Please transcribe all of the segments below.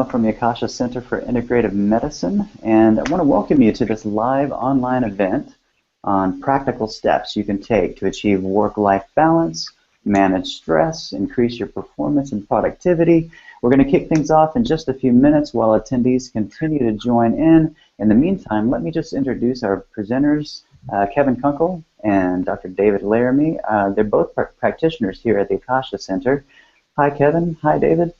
from the Akasha Center for Integrative Medicine, and I want to welcome you to this live online event on practical steps you can take to achieve work-life balance, manage stress, increase your performance and productivity. We're going to kick things off in just a few minutes while attendees continue to join in. In the meantime, let me just introduce our presenters, Kevin Kunkel and Dr. David Laramie. They're both practitioners here at the Akasha Center. Hi, Kevin. Hi, David.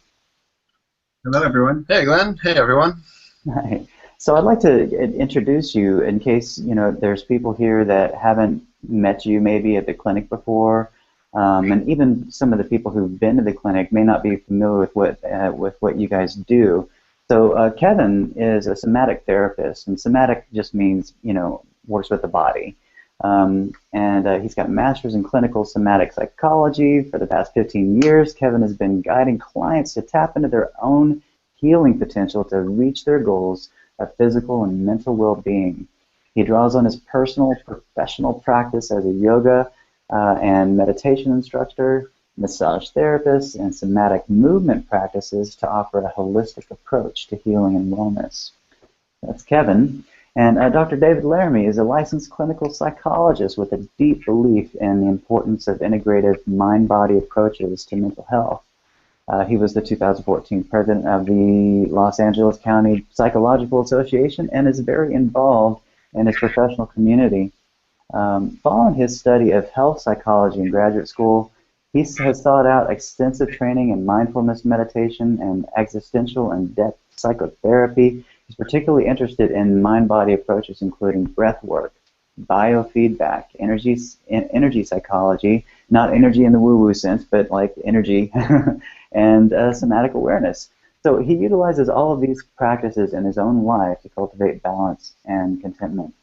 Hello, everyone. Hey, Glenn. Hey, everyone. Hi. So I'd like to introduce you in case there's people here that haven't met you maybe at the clinic before, and even some of the people who've been to the clinic may not be familiar with what you guys do. So Kevin is a somatic therapist, and somatic just means works with the body. And he's got a master's in clinical somatic psychology. For the past 15 years, Kevin has been guiding clients to tap into their own healing potential to reach their goals of physical and mental well-being. He draws on his personal professional practice as a yoga and meditation instructor, massage therapist, and somatic movement practices to offer a holistic approach to healing and wellness. That's Kevin. And Dr. David Laramie is a licensed clinical psychologist with a deep belief in the importance of integrative mind-body approaches to mental health. He was the 2014 president of the Los Angeles County Psychological Association and is very involved in his professional community. Following his study of health psychology in graduate school, he has sought out extensive training in mindfulness meditation and existential and depth psychotherapy. He's particularly interested in mind-body approaches including breath work, biofeedback, energy psychology, not energy in the woo-woo sense, but like energy, and somatic awareness. So he utilizes all of these practices in his own life to cultivate balance and contentment.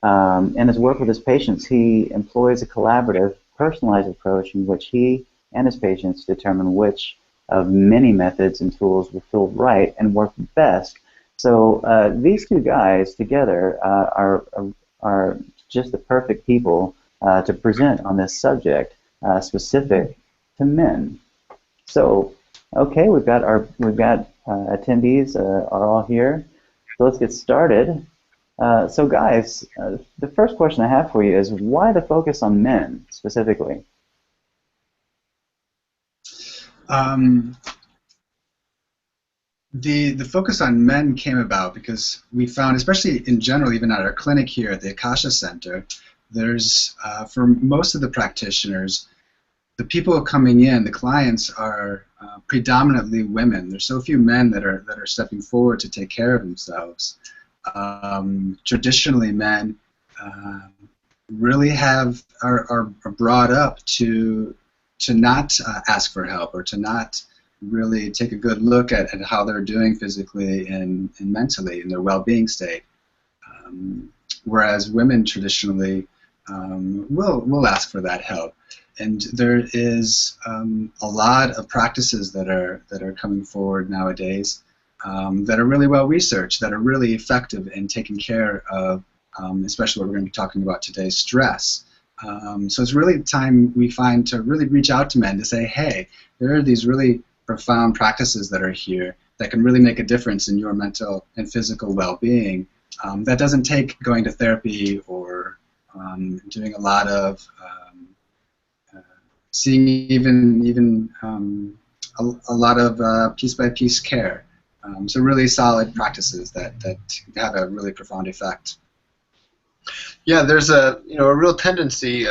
In his work with his patients, he employs a collaborative, personalized approach in which he and his patients determine which of many methods and tools will feel right and work best. So these two guys together are just the perfect people to present on this subject specific to men. So, okay, we've got attendees are all here. So let's get started. So guys, the first question I have for you is why the focus on men specifically? The focus on men came about because we found, especially in general, even at our clinic here at the Akasha Center, there's, for most of the practitioners, the people coming in, the clients are predominantly women. There's so few men that are stepping forward to take care of themselves. Traditionally, men really are brought up to not ask for help or to not really take a good look at how they're doing physically and mentally in their well-being state. Whereas women traditionally will ask for that help. And there is a lot of practices that are coming forward nowadays that are really well researched, that are really effective in taking care of, especially what we're going to be talking about today, stress. So it's really time we find to really reach out to men to say, hey, there are these really profound practices that are here that can really make a difference in your mental and physical well-being. That doesn't take going to therapy or doing a lot of seeing even a lot of piece-by-piece care. So really solid practices that have a really profound effect. Yeah, there's a real tendency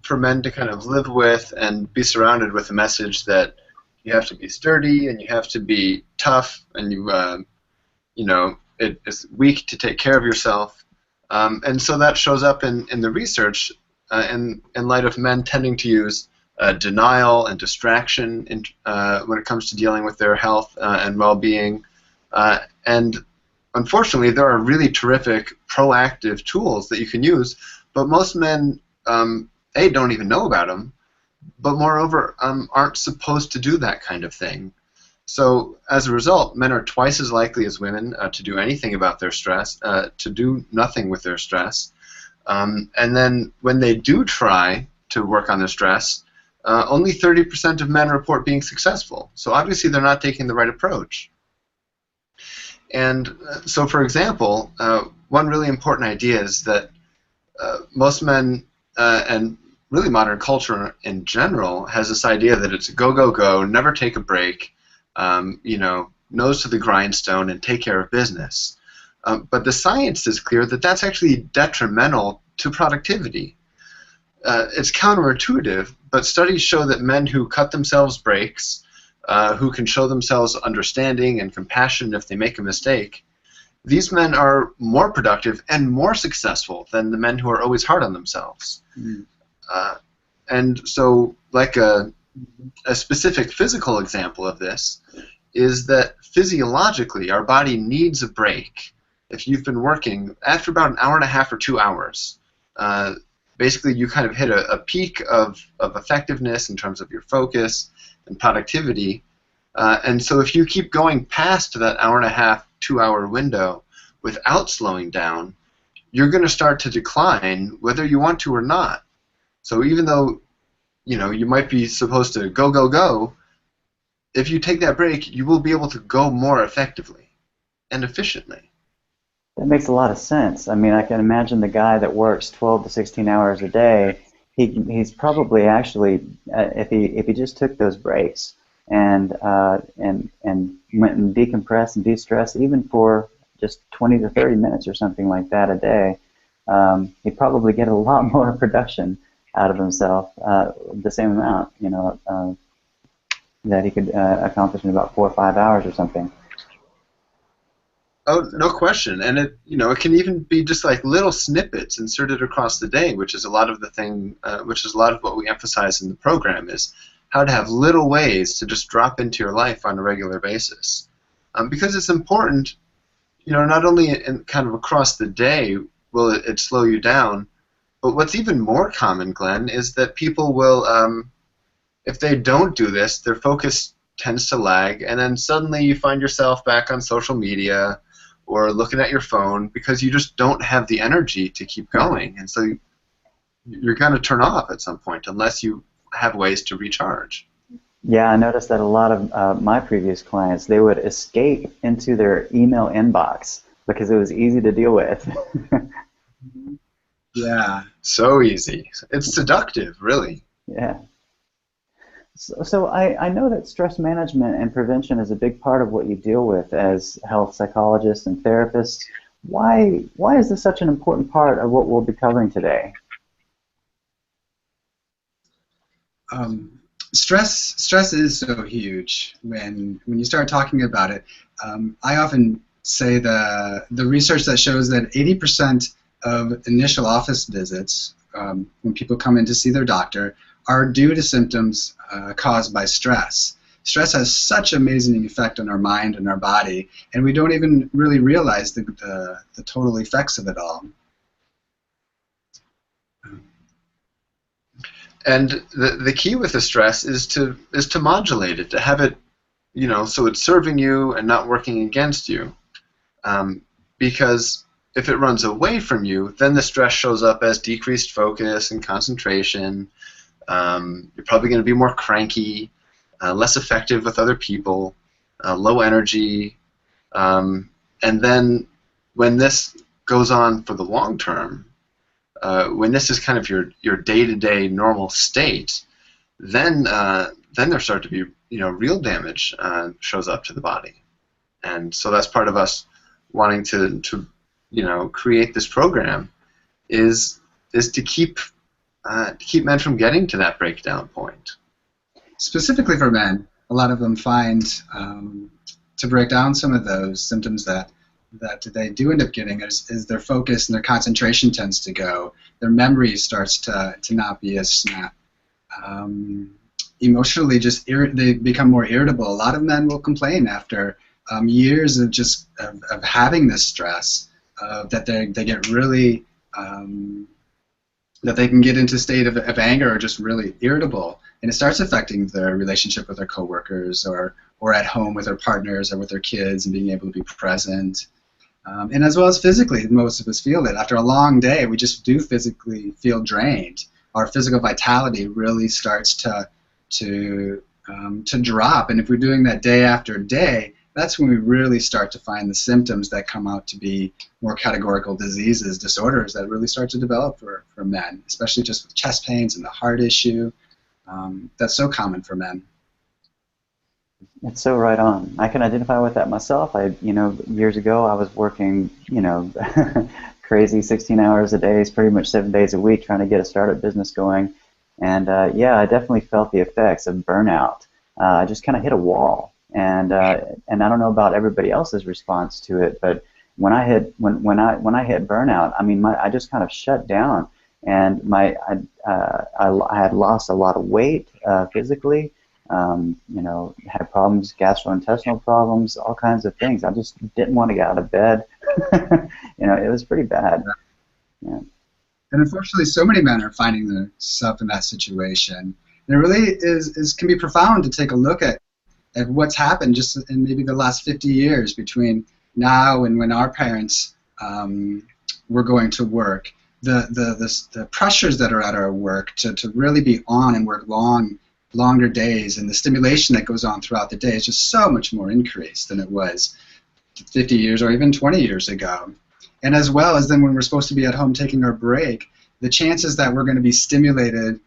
for men to kind of live with and be surrounded with a message that you have to be sturdy and you have to be tough and it's weak to take care of yourself, and so that shows up in the research in light of men tending to use denial and distraction when it comes to dealing with their health and well-being. And unfortunately, there are really terrific proactive tools that you can use, but most men, don't even know about them, but moreover, aren't supposed to do that kind of thing. So as a result, men are twice as likely as women to do anything about their stress, to do nothing with their stress. And then when they do try to work on their stress, only 30% of men report being successful. So obviously they're not taking the right approach. And so, for example, one really important idea is that most men and really modern culture in general has this idea that it's go, go, go, never take a break, you know, nose to the grindstone and take care of business. But the science is clear that that's actually detrimental to productivity. It's counterintuitive, but studies show that men who cut themselves breaks, who can show themselves understanding and compassion if they make a mistake, these men are more productive and more successful than the men who are always hard on themselves. Mm. And so, like a specific physical example of this is that physiologically our body needs a break. If you've been working, after about an hour and a half or 2 hours, basically you kind of hit a peak of effectiveness in terms of your focus and productivity. And so if you keep going past that hour and a half, 2 hour window without slowing down, you're going to start to decline whether you want to or not. So even though, you know, you might be supposed to go, go, go, if you take that break, you will be able to go more effectively and efficiently. That makes a lot of sense. I mean, I can imagine the guy that works 12 to 16 hours a day. He's probably actually, if he just took those breaks and went and decompressed and de-stressed, even for just 20 to 30 minutes or something like that a day, he'd probably get a lot more production out of himself, the same amount, you know, that he could accomplish in about 4 or 5 hours or something. Oh, no question. And it, you know, it can even be just like little snippets inserted across the day, which is a lot of the thing, which is a lot of what we emphasize in the program, is how to have little ways to just drop into your life on a regular basis. Because it's important, you know, not only in kind of across the day will it slow you down, but what's even more common, Glenn, is that people will, if they don't do this, their focus tends to lag, and then suddenly you find yourself back on social media or looking at your phone because you just don't have the energy to keep going, and so you're going to turn off at some point unless you have ways to recharge. Yeah, I noticed that a lot of my previous clients, they would escape into their email inbox because it was easy to deal with. Yeah. So easy. It's seductive, really. Yeah. So I know that stress management and prevention is a big part of what you deal with as health psychologists and therapists. Why is this such an important part of what we'll be covering today? Stress is so huge when you start talking about it. I often say the research that shows that 80% of initial office visits when people come in to see their doctor are due to symptoms caused by stress. Stress has such an amazing effect on our mind and our body, and we don't even really realize the total effects of it all. And the key with the stress is to modulate it, to have it, you know, so it's serving you and not working against you. Because if it runs away from you, then the stress shows up as decreased focus and concentration. You're probably going to be more cranky, less effective with other people, low energy, and then when this goes on for the long term, when this is kind of your day-to-day normal state, then there start to be, you know, real damage shows up to the body, and so that's part of us wanting to you know, create this program is to keep men from getting to that breakdown point. Specifically for men, a lot of them find to break down some of those symptoms that they do end up getting is their focus and their concentration tends to go. Their memory starts to not be as snap. Emotionally, they become more irritable. A lot of men will complain after years of just of having this stress that they get really that they can get into a state of anger or just really irritable, and it starts affecting their relationship with their coworkers or at home with their partners or with their kids and being able to be present. And as well as physically, most of us feel it. After a long day, we just do physically feel drained. Our physical vitality really starts to drop, and if we're doing that day after day, that's when we really start to find the symptoms that come out to be more categorical diseases, disorders that really start to develop for men, especially just with chest pains and the heart issue. That's so common for men. It's so right on. I can identify with that myself. Years ago, I was working, crazy 16 hours a day, pretty much 7 days a week, trying to get a startup business going. And yeah, I definitely felt the effects of burnout. I just kind of hit a wall. And I don't know about everybody else's response to it, but when I hit burnout, I mean, I just kind of shut down, and I had lost a lot of weight physically. Had problems, gastrointestinal problems, all kinds of things. I just didn't want to get out of bed. It was pretty bad. Yeah. And unfortunately, so many men are finding themselves in that situation. And it really can be profound to take a look at what's happened just in maybe the last 50 years between now and when our parents were going to work. The pressures that are at our work to really be on and work longer days, and the stimulation that goes on throughout the day is just so much more increased than it was 50 years or even 20 years ago. And as well as then when we're supposed to be at home taking our break, the chances that we're going to be stimulated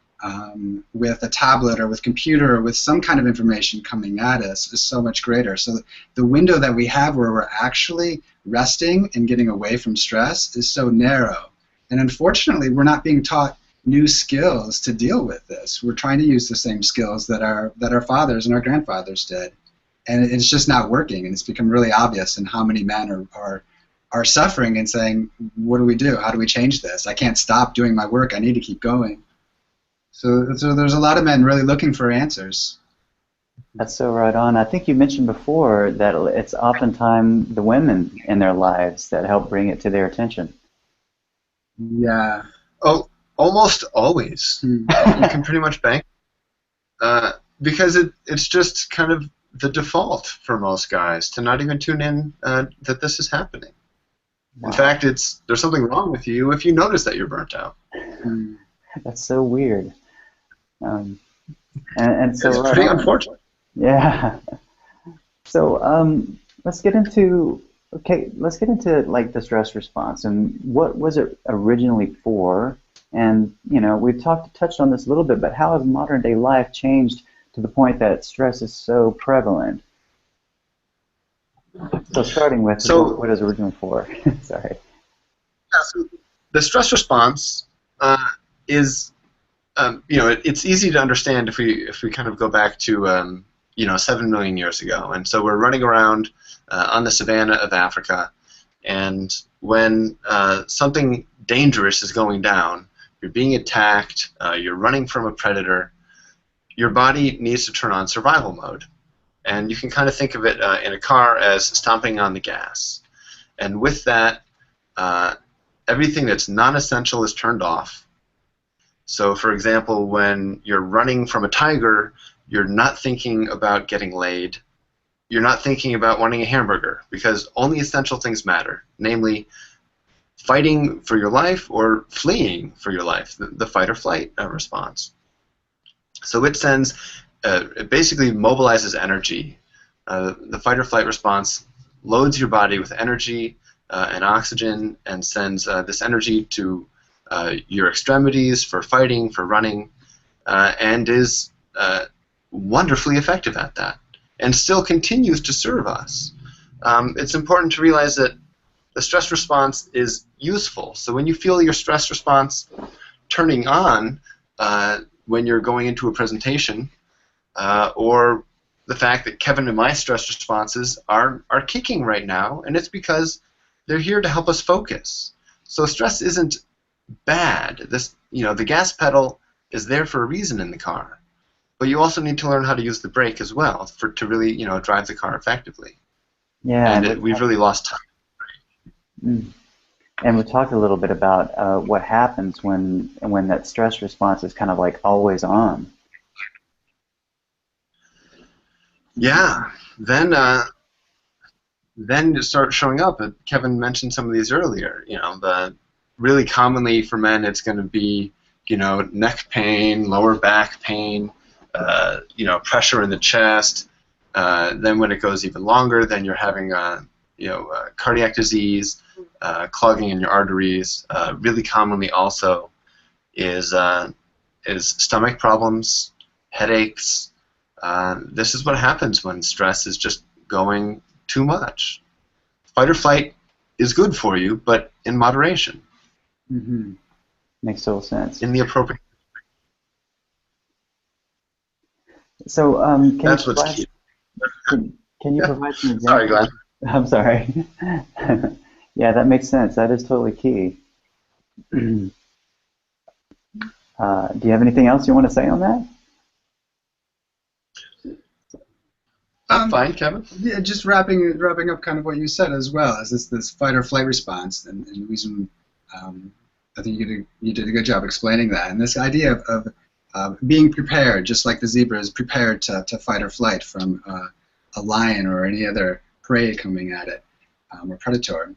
with a tablet or with computer or with some kind of information coming at us is so much greater. So the window that we have where we're actually resting and getting away from stress is so narrow. And unfortunately, we're not being taught new skills to deal with this. We're trying to use the same skills that our fathers and our grandfathers did, and it's just not working. And it's become really obvious in how many men are suffering and saying, "What do we do? How do we change this? I can't stop doing my work. I need to keep going." So there's a lot of men really looking for answers. That's so right on. I think you mentioned before that it's oftentimes the women in their lives that help bring it to their attention. Yeah. Oh, almost always. You can pretty much bank because it's just kind of the default for most guys to not even tune in that this is happening. Wow. In fact, there's something wrong with you if you notice that you're burnt out. That's so weird. And so it's pretty unfortunate. Yeah. So let's get into like the stress response and what was it originally for? And we've touched on this a little bit, but how has modern day life changed to the point that stress is so prevalent? So starting with what is it originally for? Sorry. Yeah, so the stress response is, it's easy to understand if we kind of go back to 7 million years ago, and so we're running around on the savannah of Africa, and when something dangerous is going down, you're being attacked, you're running from a predator, your body needs to turn on survival mode. And you can kind of think of it in a car as stomping on the gas. And with that, everything that's non-essential is turned off. So, for example, when you're running from a tiger, you're not thinking about getting laid. You're not thinking about wanting a hamburger, because only essential things matter, namely fighting for your life or fleeing for your life, the fight or flight response. So it basically mobilizes energy. The fight or flight response loads your body with energy and oxygen and sends this energy to your extremities for fighting, for running, and is wonderfully effective at that, and still continues to serve us. It's important to realize that the stress response is useful. So when you feel your stress response turning on when you're going into a presentation, or the fact that Kevin and my stress responses are kicking right now, and it's because they're here to help us focus. So stress isn't bad. The gas pedal is there for a reason in the car, but you also need to learn how to use the brake as well to really drive the car effectively. Yeah, and we've really lost time. And we talked a little bit about what happens when that stress response is kind of like always on. Yeah, then it starts showing up. Kevin mentioned some of these earlier. Really commonly for men, it's going to be neck pain, lower back pain, pressure in the chest, Then when it goes even longer, then you're having cardiac disease, clogging in your arteries. Really commonly also is stomach problems, headaches. This is what happens when stress is just going too much. Fight or flight is good for you, but in moderation. Mm-hmm. Makes total sense. In the appropriate. So, That's what's key. Can you provide some examples? Sorry, Glenn. I'm sorry. Yeah, that makes sense. That is totally key. Do you have anything else you want to say on that? I'm fine, Kevin. Yeah, just wrapping up kind of what you said as well, as this fight or flight response, and the reason I think you did a good job explaining that, and this idea of being prepared, just like the zebra is prepared to fight or flight from a lion or any other prey coming at it, or predator,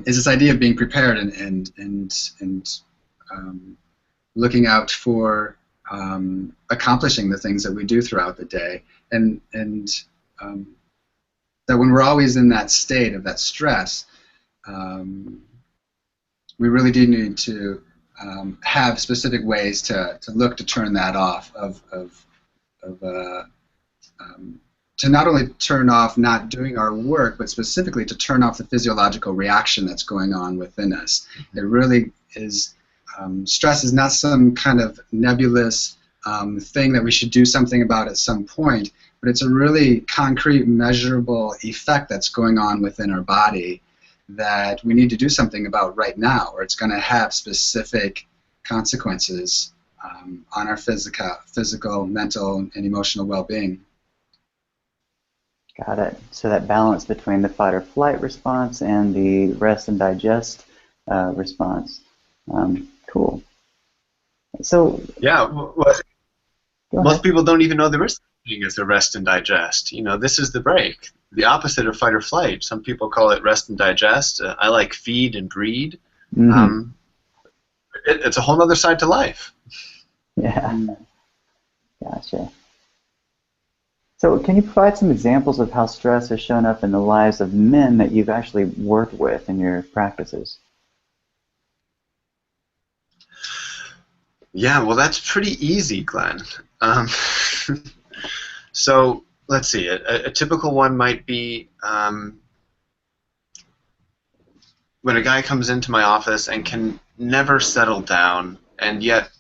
is this idea of being prepared and looking out for accomplishing the things that we do throughout the day, and that when we're always in that state of that stress, we really do need to have specific ways to look to turn that off, to not only turn off not doing our work, but specifically to turn off the physiological reaction that's going on within us. It really is, stress is not some kind of nebulous thing that we should do something about at some point, but it's a really concrete, measurable effect that's going on within our body that we need to do something about right now, or it's going to have specific consequences on our physical, mental, and emotional well-being. Got it. So that balance between the fight or flight response and the rest and digest response. Cool. So yeah, most people don't even know there is such a thing as a rest and digest. This is the break. The opposite of fight or flight. Some people call it rest and digest. I like feed and breed. Mm-hmm. It's a whole other side to life. Yeah. Gotcha. So can you provide some examples of how stress has shown up in the lives of men that you've actually worked with in your practices? Yeah, well, that's pretty easy, Glenn. So let's see. A typical one might be when a guy comes into my office and can never settle down, and yet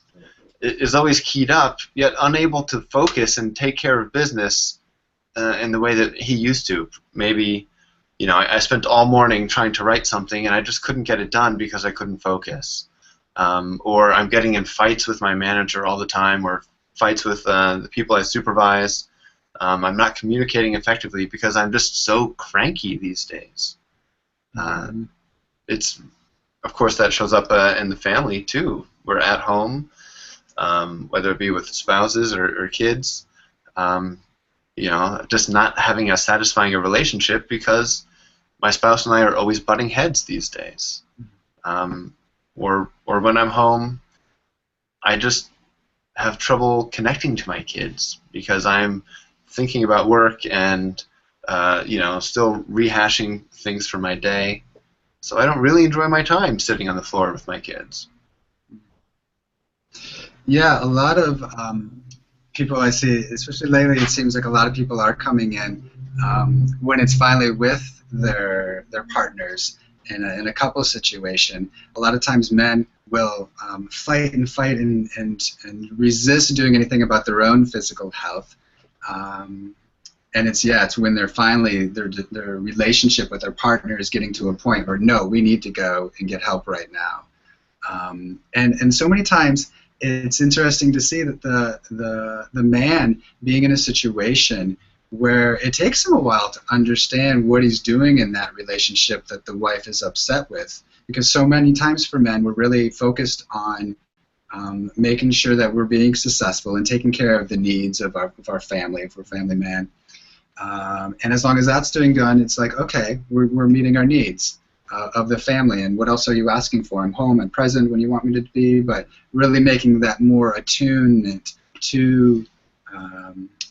is always keyed up, yet unable to focus and take care of business in the way that he used to. Maybe, I spent all morning trying to write something and I just couldn't get it done because I couldn't focus. Or I'm getting in fights with my manager all the time, or fights with the people I supervise. I'm not communicating effectively because I'm just so cranky these days. It's, of course, that shows up in the family too. We're at home. Whether it be with spouses or kids, just not having a satisfying relationship because my spouse and I are always butting heads these days. Or when I'm home, I just have trouble connecting to my kids because I'm thinking about work and still rehashing things from my day. So I don't really enjoy my time sitting on the floor with my kids. Yeah, a lot of people I see, especially lately, it seems like a lot of people are coming in when it's finally with their partners in a couple situation. A lot of times men will fight and resist doing anything about their own physical health. And it's when they're finally, their relationship with their partner is getting to a point where, no, we need to go and get help right now. And so many times, it's interesting to see that the man being in a situation where it takes him a while to understand what he's doing in that relationship that the wife is upset with, because so many times for men we're really focused on making sure that we're being successful and taking care of the needs of our family, if we're a family man, and as long as that's doing done, it's like, okay, we're meeting our needs of the family, and what else are you asking for? I'm home and present when you want me to be, but really making that more attunement to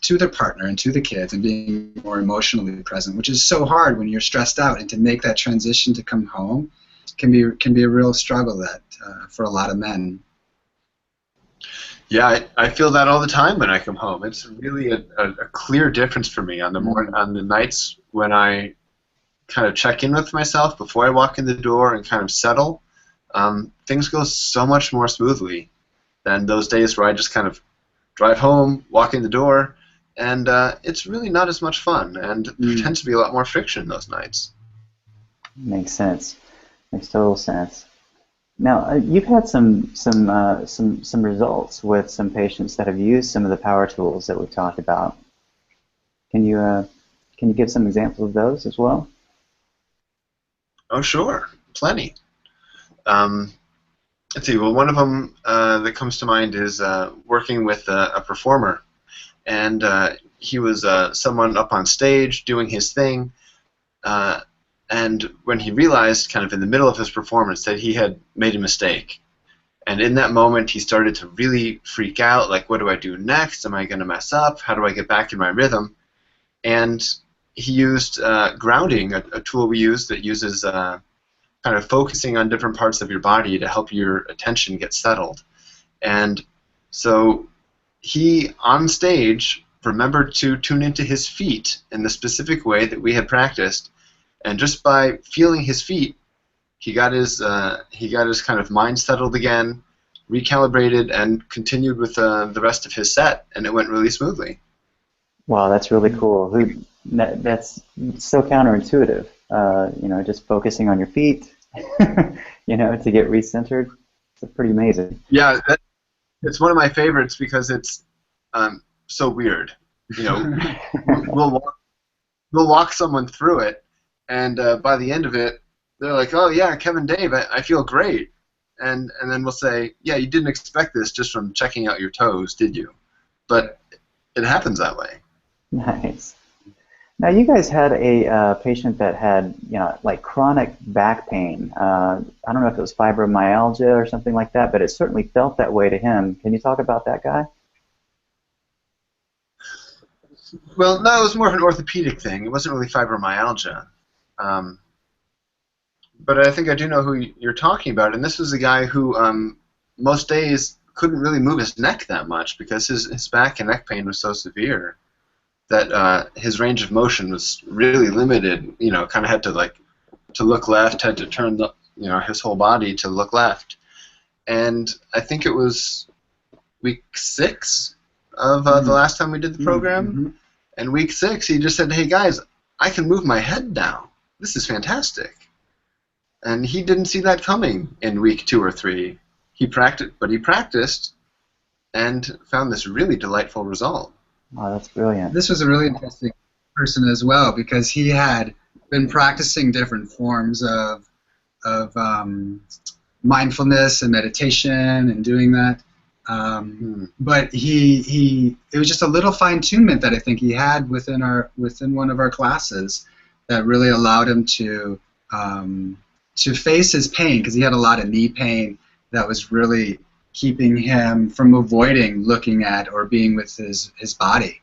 to their partner and to the kids and being more emotionally present, which is so hard when you're stressed out, and to make that transition to come home can be a real struggle that for a lot of men. Yeah, I feel that all the time when I come home. It's really a clear difference for me on the on the nights when I kind of check in with myself before I walk in the door and kind of settle. Things go so much more smoothly than those days where I just kind of drive home, walk in the door, and it's really not as much fun, and there tends to be a lot more friction those nights. Makes sense. Makes total sense. Now, you've had some results with some patients that have used some of the power tools that we've talked about. Can you give some examples of those as well? Oh, sure, plenty. Let's see. Well, one of them that comes to mind is working with a performer, and he was someone up on stage doing his thing. And when he realized, kind of in the middle of his performance, that he had made a mistake, and in that moment he started to really freak out, like, what do I do next? Am I going to mess up? How do I get back in my rhythm? And he used grounding, a tool we use that uses kind of focusing on different parts of your body to help your attention get settled. And so he, on stage, remembered to tune into his feet in the specific way that we had practiced. And just by feeling his feet, he got his kind of mind settled again, recalibrated, and continued with the rest of his set, and it went really smoothly. Wow, that's really cool. That's so counterintuitive. Just focusing on your feet, to get recentered. It's pretty amazing. Yeah, it's one of my favorites because it's so weird. We'll walk someone through it. And by the end of it, they're like, oh, yeah, Kevin, Dave, I feel great. And then we'll say, yeah, you didn't expect this just from checking out your toes, did you? But it happens that way. Nice. Now, you guys had a patient that had, like chronic back pain. I don't know if it was fibromyalgia or something like that, but it certainly felt that way to him. Can you talk about that guy? Well, no, it was more of an orthopedic thing. It wasn't really fibromyalgia. But I think I do know who you're talking about, and this was a guy who most days couldn't really move his neck that much because his back and neck pain was so severe that his range of motion was really limited. Kind of had to look left, had to turn his whole body to look left, and I think it was week 6 of the last time we did the program, and week 6 he just said, "Hey guys, I can move my head now. This is fantastic." And he didn't see that coming in week 2 or 3. He practiced and found this really delightful result. Oh, that's brilliant. This was a really interesting person as well because he had been practicing different forms of mindfulness and meditation and doing that. But it was just a little fine-tunement that I think he had within one of our classes that really allowed him to face his pain, because he had a lot of knee pain that was really keeping him from avoiding looking at or being with his body.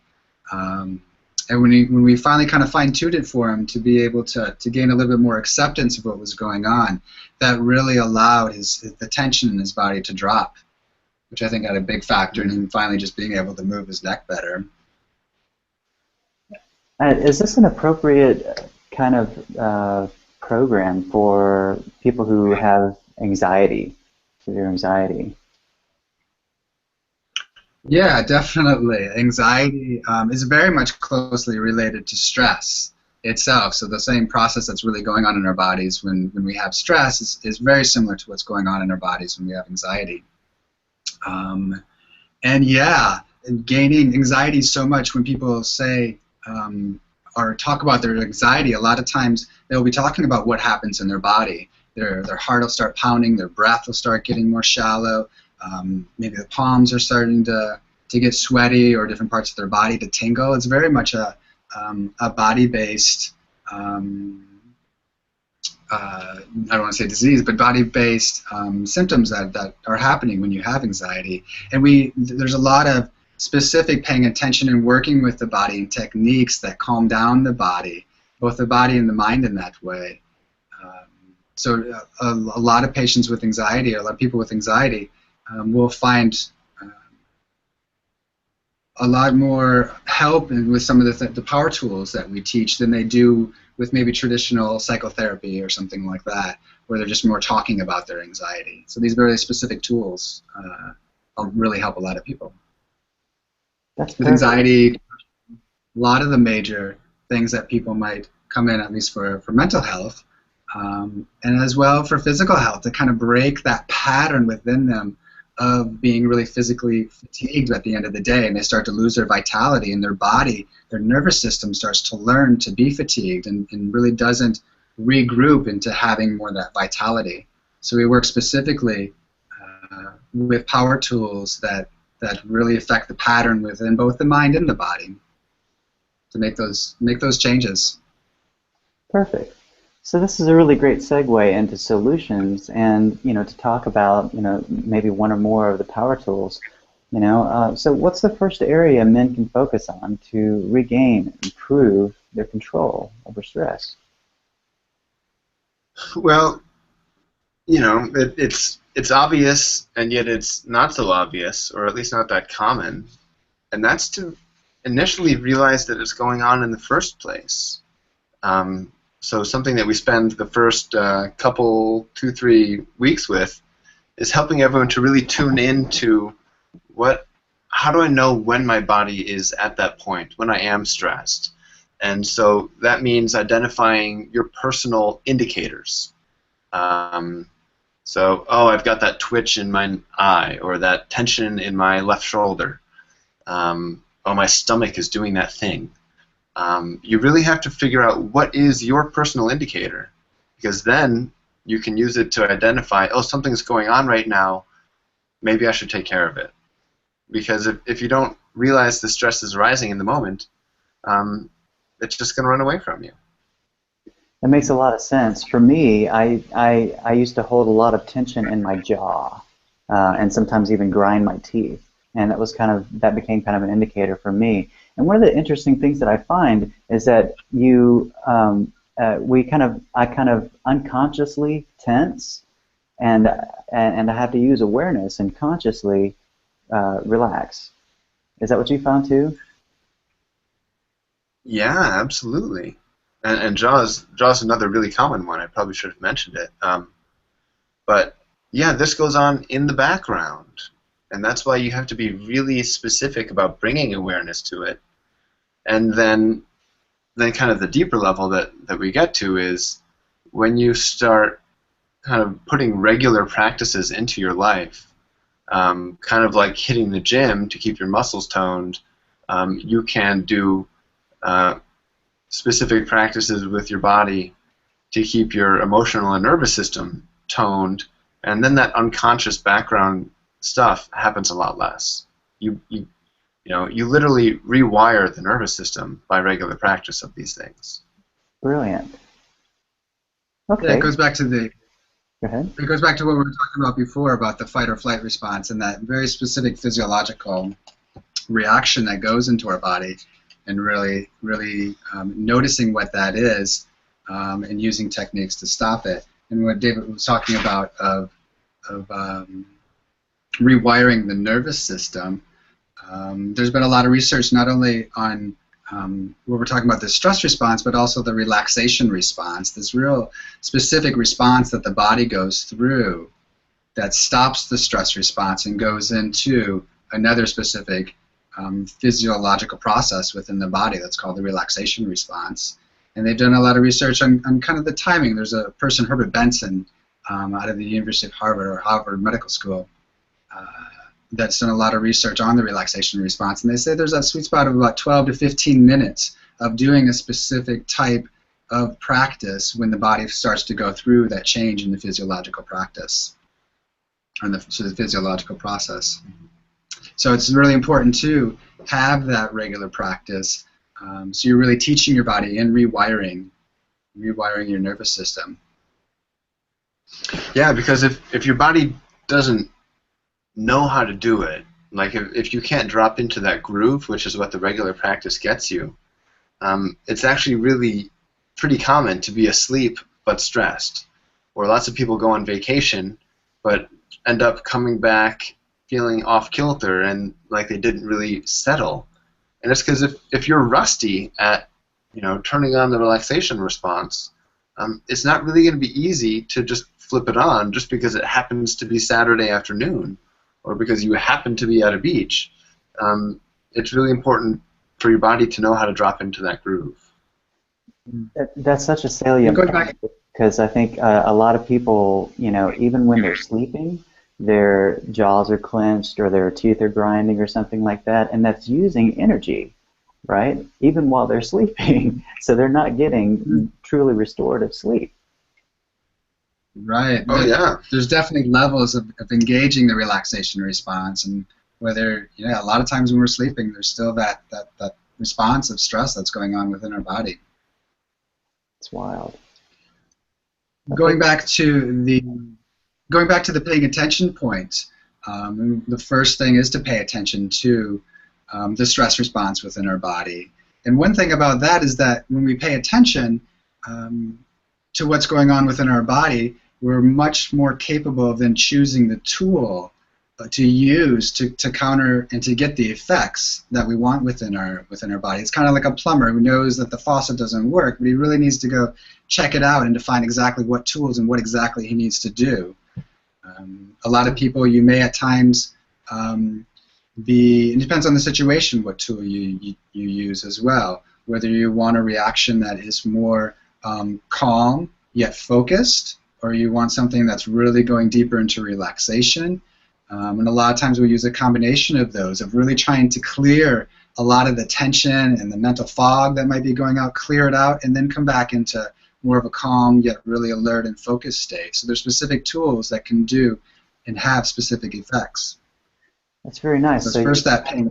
And when we finally kind of fine-tuned it for him to be able to gain a little bit more acceptance of what was going on, that really allowed the tension in his body to drop, which I think had a big factor in him finally just being able to move his neck better. Is this an appropriate kind of program for people who have anxiety, severe anxiety? Yeah, definitely. Anxiety is very much closely related to stress itself. So the same process that's really going on in our bodies when we have stress is very similar to what's going on in our bodies when we have anxiety. And yeah, gaining anxiety so much when people say or talk about their anxiety, a lot of times they'll be talking about what happens in their body. Their heart will start pounding, their breath will start getting more shallow, maybe the palms are starting to get sweaty or different parts of their body to tingle. It's very much a body-based, I don't want to say disease, but body-based symptoms that are happening when you have anxiety. And there's a lot of specific paying attention and working with the body and techniques that calm down the body, both the body and the mind in that way. So a lot of patients with anxiety, a lot of people with anxiety will find a lot more help with some of the power tools that we teach than they do with maybe traditional psychotherapy or something like that, where they're just more talking about their anxiety. So these very specific tools really help a lot of people. That's With perfect. anxiety, a lot of the major things that people might come in, at least for mental health, and as well for physical health, to kind of break that pattern within them of being really physically fatigued at the end of the day, and they start to lose their vitality in their body. Their nervous system starts to learn to be fatigued and really doesn't regroup into having more of that vitality. So we work specifically with power tools that really affect the pattern within both the mind and the body to make those changes. Perfect. So this is a really great segue into solutions, and to talk about maybe one or more of the power tools. So what's the first area men can focus on to regain, improve their control over stress? Well, it's obvious, and yet it's not so obvious, or at least not that common, and that's to initially realize that it's going on in the first place. So something that we spend the first couple, 2-3 weeks with is helping everyone to really tune into how do I know when my body is at that point, when I am stressed. And so that means identifying your personal indicators. So, I've got that twitch in my eye, or that tension in my left shoulder. My stomach is doing that thing. You really have to figure out what is your personal indicator, because then you can use it to identify, something's going on right now, maybe I should take care of it. Because if you don't realize the stress is rising in the moment, it's just going to run away from you. That makes a lot of sense. For me, I used to hold a lot of tension in my jaw, and sometimes even grind my teeth, and that became kind of an indicator for me. And one of the interesting things that I find is that I kind of unconsciously tense, and I have to use awareness and consciously relax. Is that what you found too? Yeah, absolutely. And jaw's another really common one. I probably should have mentioned it. But yeah, this goes on in the background, and that's why you have to be really specific about bringing awareness to it. And then kind of the deeper level that we get to is when you start kind of putting regular practices into your life, kind of like hitting the gym to keep your muscles toned. You can do specific practices with your body to keep your emotional and nervous system toned, and then that unconscious background stuff happens a lot less. You literally rewire the nervous system by regular practice of these things. Brilliant. Okay. Yeah, it goes back to Go ahead. It goes back to what we were talking about before about the fight or flight response and that very specific physiological reaction that goes into our body, and really noticing what that is, and using techniques to stop it. And what David was talking about of rewiring the nervous system, there's been a lot of research not only on where we're talking about the stress response, but also the relaxation response, this real specific response that the body goes through that stops the stress response and goes into another specific physiological process within the body that's called the relaxation response. And they've done a lot of research on kind of the timing. There's a person, Herbert Benson, out of the University of Harvard or Harvard Medical School, that's done a lot of research on the relaxation response, and they say there's a sweet spot of about 12 to 15 minutes of doing a specific type of practice when the body starts to go through that change in the physiological practice, or the physiological process. So it's really important to have that regular practice, so you're really teaching your body and rewiring your nervous system. Yeah, because if your body doesn't know how to do it, Like if you can't drop into that groove, which is what the regular practice gets you, it's actually really pretty common to be asleep but stressed. Or lots of people go on vacation but end up coming back feeling off kilter and like they didn't really settle. And it's because if you're rusty at turning on the relaxation response, it's not really going to be easy to just flip it on just because it happens to be Saturday afternoon or because you happen to be at a beach. It's really important for your body to know how to drop into that groove. That's such a salient point because I think a lot of people, even when they're sleeping, their jaws are clenched or their teeth are grinding or something like that, and that's using energy, right? Even while they're sleeping, so they're not getting truly restorative sleep. Right. Oh, yeah. There's definitely levels of engaging the relaxation response, and whether, a lot of times when we're sleeping, there's still that response of stress that's going on within our body. It's wild. Okay. Going back to the paying attention point, the first thing is to pay attention to the stress response within our body. And one thing about that is that when we pay attention to what's going on within our body, we're much more capable of then choosing the tool to use to counter and to get the effects that we want within our body. It's kind of like a plumber who knows that the faucet doesn't work, but he really needs to go check it out and to find exactly what tools and what exactly he needs to do. A lot of people, you may at times it depends on the situation what tool you use as well. Whether you want a reaction that is more calm yet focused, or you want something that's really going deeper into relaxation. And a lot of times we use a combination of those, of really trying to clear a lot of the tension and the mental fog that might be going out, clear it out, and then come back into more of a calm yet really alert and focused state. So there's specific tools that can do and have specific effects. That's very nice. So first that pain.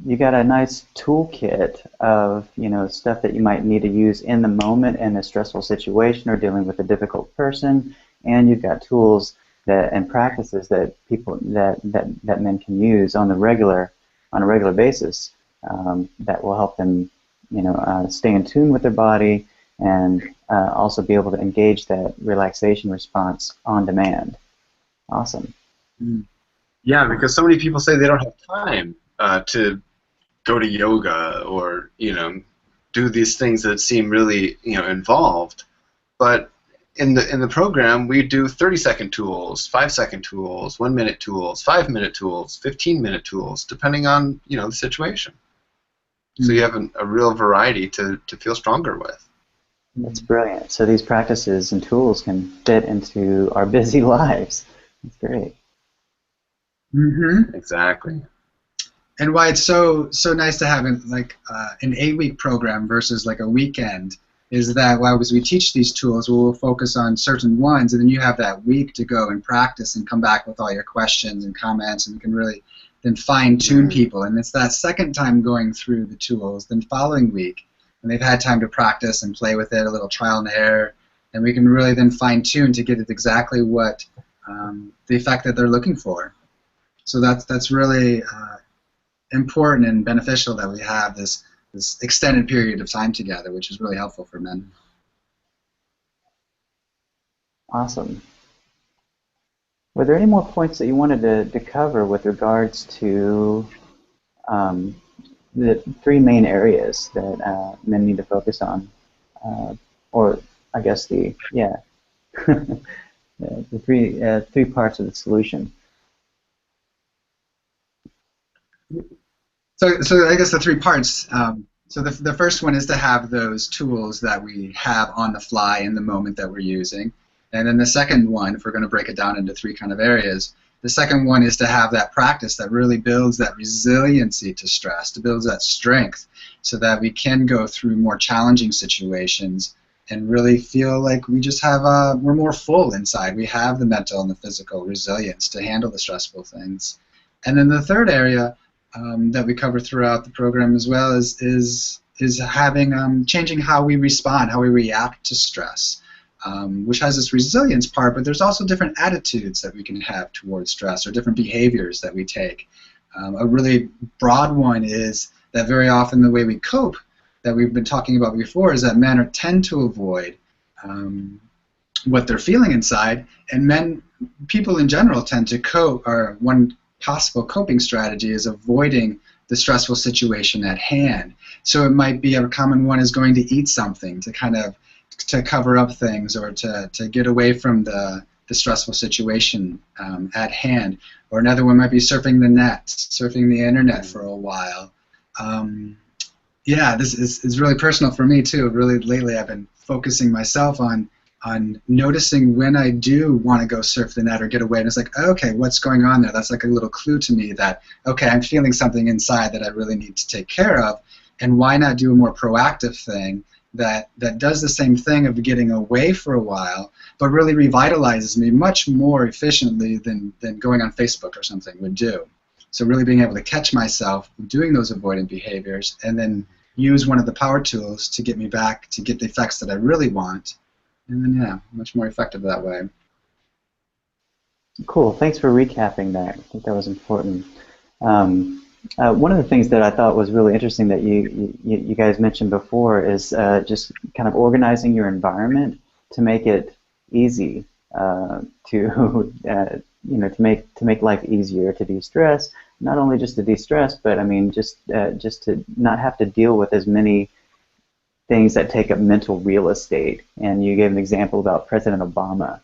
You got a nice toolkit of stuff that you might need to use in the moment in a stressful situation or dealing with a difficult person, and you've got tools and practices that people that men can use on a regular basis that will help them stay in tune with their body and also be able to engage that relaxation response on demand. Awesome. Yeah, because so many people say they don't have time to go to yoga or do these things that seem really involved, but in the program we do 30-second tools, 5-second tools, 1-minute tools, 5-minute tools, 15-minute tools, depending on the situation. So you have a real variety to feel stronger with. That's brilliant. So these practices and tools can fit into our busy lives. That's great. Mm-hmm. Exactly. And why it's so nice to have an 8-week program versus like a weekend is that as we teach these tools, we'll focus on certain ones, and then you have that week to go and practice and come back with all your questions and comments, and we can really then fine-tune people. And it's that second time going through the tools, then following week, and they've had time to practice and play with it, a little trial and error, and we can really then fine-tune to get it exactly what the effect that they're looking for. So that's really important and beneficial that we have this extended period of time together, which is really helpful for men. Awesome. Were there any more points that you wanted to cover with regards to the 3 main areas that men need to focus on? Or I guess the three parts of the solution. So I guess the 3 parts. So the first one is to have those tools that we have on the fly in the moment that we're using. And then the second one, if we're going to break it down into 3 kind of areas, the second one is to have that practice that really builds that resiliency to stress, to build that strength so that we can go through more challenging situations and really feel like we just have we're more full inside. We have the mental and the physical resilience to handle the stressful things. And then the third area that we cover throughout the program as well is having changing how we respond, how we react to stress, which has this resilience part, but there's also different attitudes that we can have towards stress or different behaviors that we take. A really broad one is that very often the way we cope, that we've been talking about before, is that men tend to avoid what they're feeling inside, and people in general tend to cope, or one possible coping strategy is avoiding the stressful situation at hand. So it might be a common one is going to eat something to kind of to cover up things, or to get away from the stressful situation at hand. Or another one might be surfing the net, surfing the internet for a while. Yeah, this is really personal for me too. Really lately I've been focusing myself on noticing when I do want to go surf the net or get away, and it's like, okay, what's going on there? That's like a little clue to me that, okay, I'm feeling something inside that I really need to take care of, and why not do a more proactive thing that does the same thing of getting away for a while, but really revitalizes me much more efficiently than going on Facebook or something would do. So really being able to catch myself doing those avoidant behaviors and then use one of the power tools to get me back to get the effects that I really want. And then, yeah, much more effective that way. Cool. Thanks for recapping that. I think that was important. One of the things that I thought was really interesting that you guys mentioned before is just kind of organizing your environment to make it easy to to make life easier, to de-stress. Not only just to de-stress, but I mean just to not have to deal with as many things that take up mental real estate. And you gave an example about President Obama.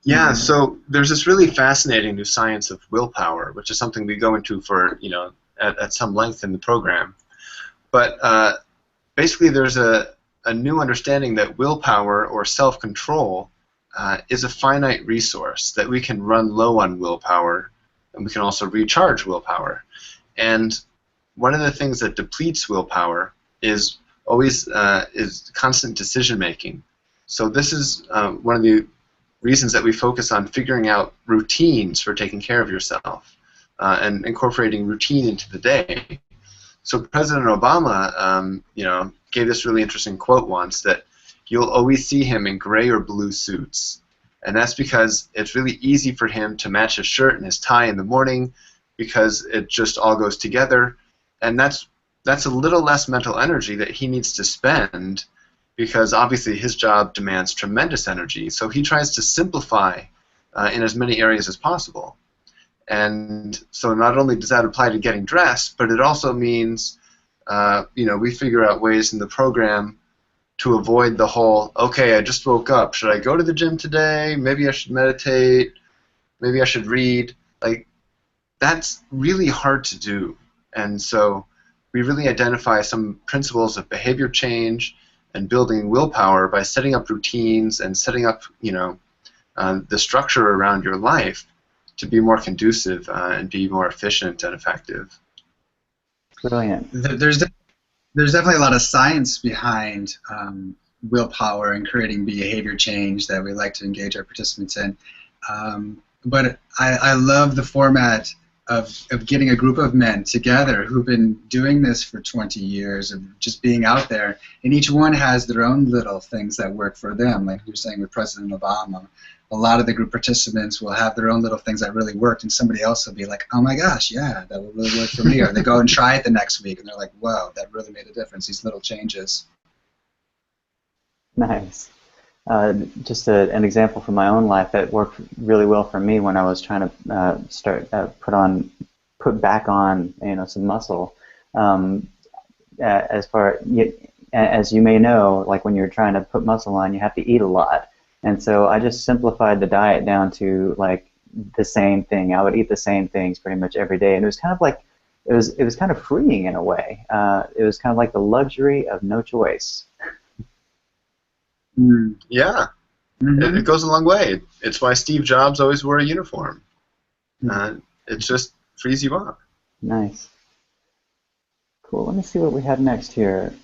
Yeah, so there's this really fascinating new science of willpower, which is something we go into for, at some length in the program. But basically there's a new understanding that willpower, or self-control, is a finite resource, that we can run low on willpower, and we can also recharge willpower. And one of the things that depletes willpower is always is constant decision making. So this is one of the reasons that we focus on figuring out routines for taking care of yourself and incorporating routine into the day. So President Obama, gave this really interesting quote once that you'll always see him in gray or blue suits, and that's because it's really easy for him to match his shirt and his tie in the morning because it just all goes together, and that's a little less mental energy that he needs to spend, because obviously his job demands tremendous energy. So he tries to simplify in as many areas as possible. And so not only does that apply to getting dressed, but it also means we figure out ways in the program to avoid the whole, okay, I just woke up, should I go to the gym today? Maybe I should meditate. Maybe I should read. Like, that's really hard to do. And so we really identify some principles of behavior change and building willpower by setting up routines and setting up, the structure around your life to be more conducive and be more efficient and effective. Brilliant. There's definitely a lot of science behind willpower and creating behavior change that we like to engage our participants in. But I love the format of getting a group of men together who've been doing this for 20 years of just being out there, and each one has their own little things that work for them. Like you're saying with President Obama, a lot of the group participants will have their own little things that really worked, and somebody else will be like, oh my gosh, yeah, that will really work for me. Or they go and try it the next week, and they're like, wow, that really made a difference, these little changes. Nice. Just an example from my own life that worked really well for me when I was trying to put back on some muscle. As you may know, like when you're trying to put muscle on, you have to eat a lot, and so I just simplified the diet down to like the same thing. I would eat the same things pretty much every day, and it was kind of like it was kind of freeing in a way. It was kind of like the luxury of no choice. Yeah, it goes a long way. It's why Steve Jobs always wore a uniform. It just frees you up. Nice. Cool. Let me see what we have next here.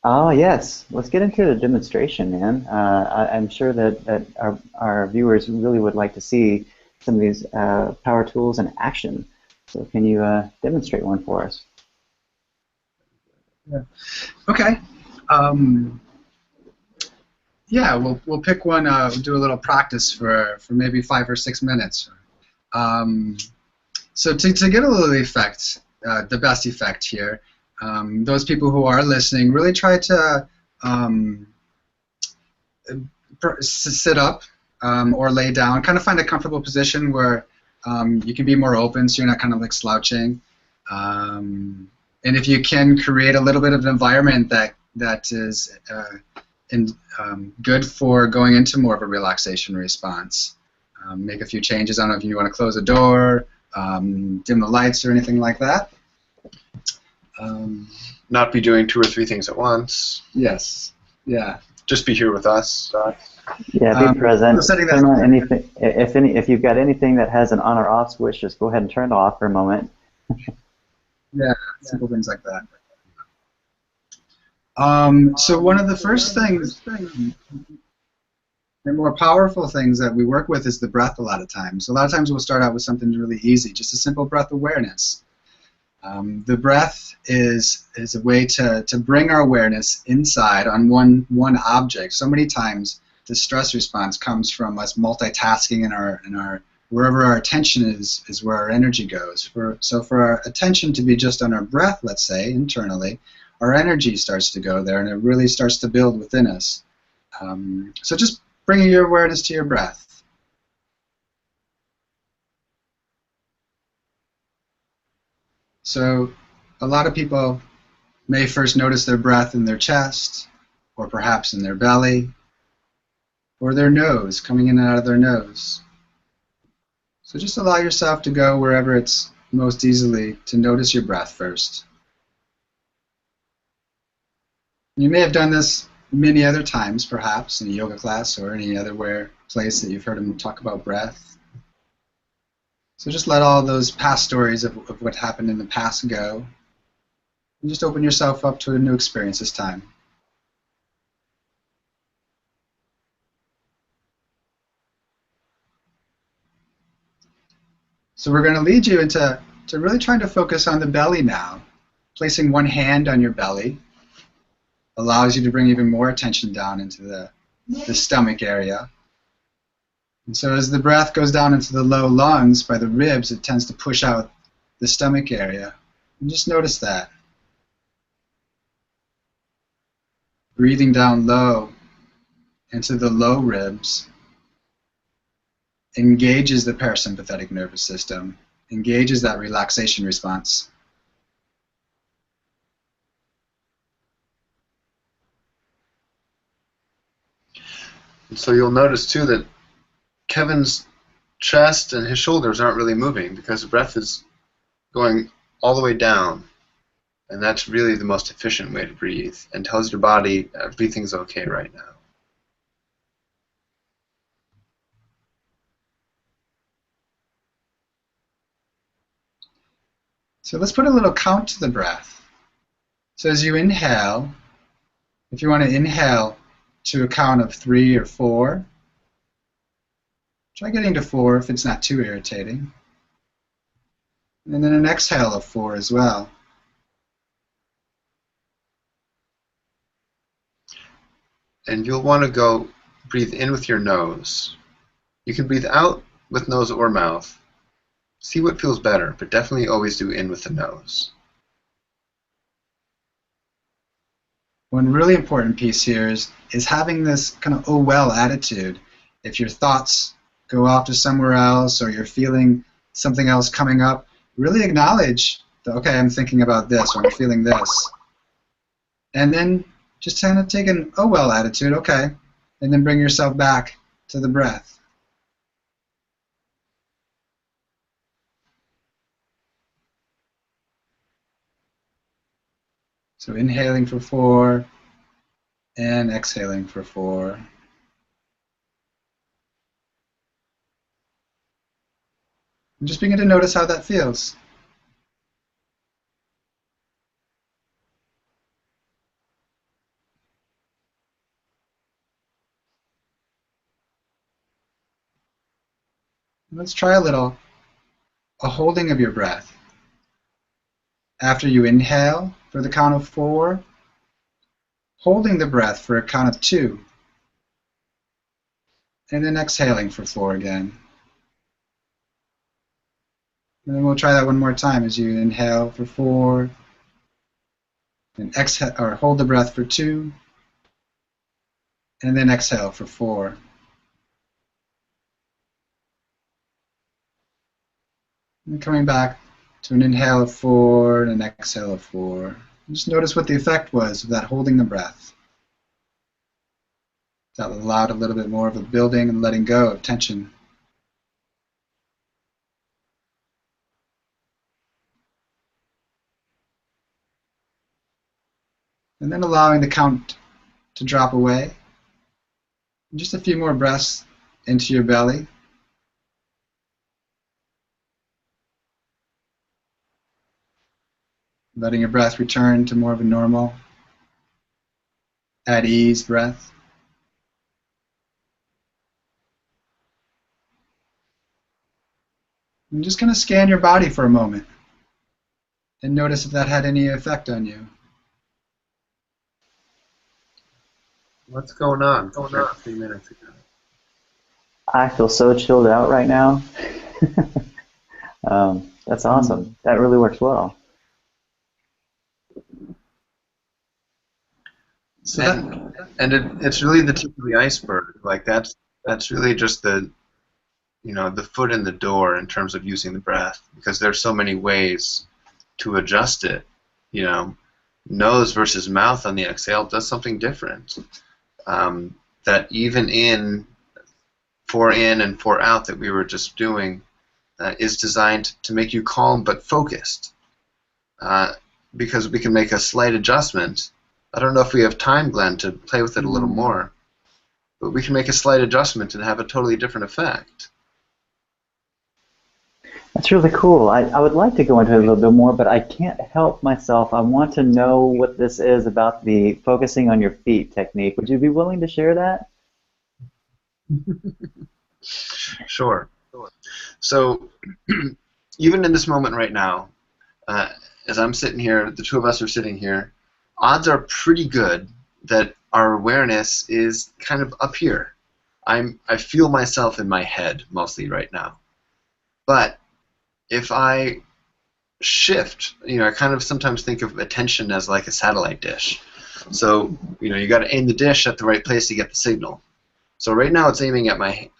Yes. Let's get into the demonstration, man. I'm sure that our viewers really would like to see some of these power tools in action. So can you demonstrate one for us? Yeah. Okay. Yeah, we'll pick one. We'll do a little practice for maybe 5 or 6 minutes. Um, so to get a little effect, the best effect here, those people who are listening, really try to sit up or lay down. Kind of find a comfortable position where you can be more open, so you're not kind of like slouching. And if you can create a little bit of an environment that is good for going into more of a relaxation response. Make a few changes. I don't know if you want to close the door, dim the lights, or anything like that. Not be doing 2 or 3 things at once. Yes. Yeah. Just be here with us. Yeah, be present. Setting Turn on that. anything. If you've got anything that has an on or off switch, just go ahead and turn it off for a moment. Yeah, simple things like that. So one of the first things, the more powerful things that we work with is the breath a lot of times. A lot of times we'll start out with something really easy, just a simple breath awareness. The breath is a way to bring our awareness inside on one object. So many times the stress response comes from us multitasking in our wherever our attention is where our energy goes. So for our attention to be just on our breath, let's say, internally, our energy starts to go there and it really starts to build within us. So just bringing your awareness to your breath. So a lot of people may first notice their breath in their chest, or perhaps in their belly, or their nose, coming in and out of their nose. So just allow yourself to go wherever it's most easily to notice your breath first. You may have done this many other times, perhaps, in a yoga class or any other place that you've heard them talk about breath. So just let all those past stories of what happened in the past go, and just open yourself up to a new experience this time. So we're going to lead you into really trying to focus on the belly now. Placing one hand on your belly allows you to bring even more attention down into the stomach area. And so as the breath goes down into the low lungs by the ribs, it tends to push out the stomach area. And just notice that. Breathing down low into the low ribs engages the parasympathetic nervous system, engages that relaxation response. And so you'll notice too that Kevin's chest and his shoulders aren't really moving because the breath is going all the way down. And that's really the most efficient way to breathe and tells your body everything's okay right now. So let's put a little count to the breath. So as you inhale, if you want to inhale to a count of 3 or 4, try getting to 4 if it's not too irritating. And then an exhale of 4 as well. And you'll want to go breathe in with your nose. You can breathe out with nose or mouth. See what feels better, but definitely always do in with the nose. One really important piece here is having this kind of oh well attitude. If your thoughts go off to somewhere else or you're feeling something else coming up, really acknowledge that, okay, I'm thinking about this or I'm feeling this. And then just kind of take an oh well attitude, okay, and then bring yourself back to the breath. So inhaling for 4 and exhaling for 4. And just begin to notice how that feels. Let's try a holding of your breath. After you inhale for the count of 4, holding the breath for a count of 2, and then exhaling for 4 again. And then we'll try that one more time as you inhale for 4, and exhale or hold the breath for 2, and then exhale for 4. And coming back to an inhale of 4 and an exhale of 4. Just notice what the effect was of that holding the breath. That allowed a little bit more of a building and letting go of tension. And then allowing the count to drop away. Just a few more breaths into your belly. Letting your breath return to more of a normal, at ease breath. I'm just going to scan your body for a moment and notice if that had any effect on you. What's going on? Going on 3 minutes ago. I feel so chilled out right now. That's awesome. That really works well. So it's really the tip of the iceberg. Like that's really just the the foot in the door in terms of using the breath, because there's so many ways to adjust it. Nose versus mouth on the exhale does something different. That even in 4 in and 4 out that we were just doing is designed to make you calm but focused, because we can make a slight adjustment. I don't know if we have time, Glenn, to play with it a little more, but we can make a slight adjustment and have a totally different effect. That's really cool. I would like to go into it a little bit more, but I can't help myself. I want to know what this is about the focusing on your feet technique. Would you be willing to share that? Sure. So even in this moment right now, as I'm sitting here, the two of us are sitting here, odds are pretty good that our awareness is kind of up here. I feel myself in my head mostly right now. But if I shift, I kind of sometimes think of attention as like a satellite dish. So, you got to aim the dish at the right place to get the signal. So right now it's aiming at my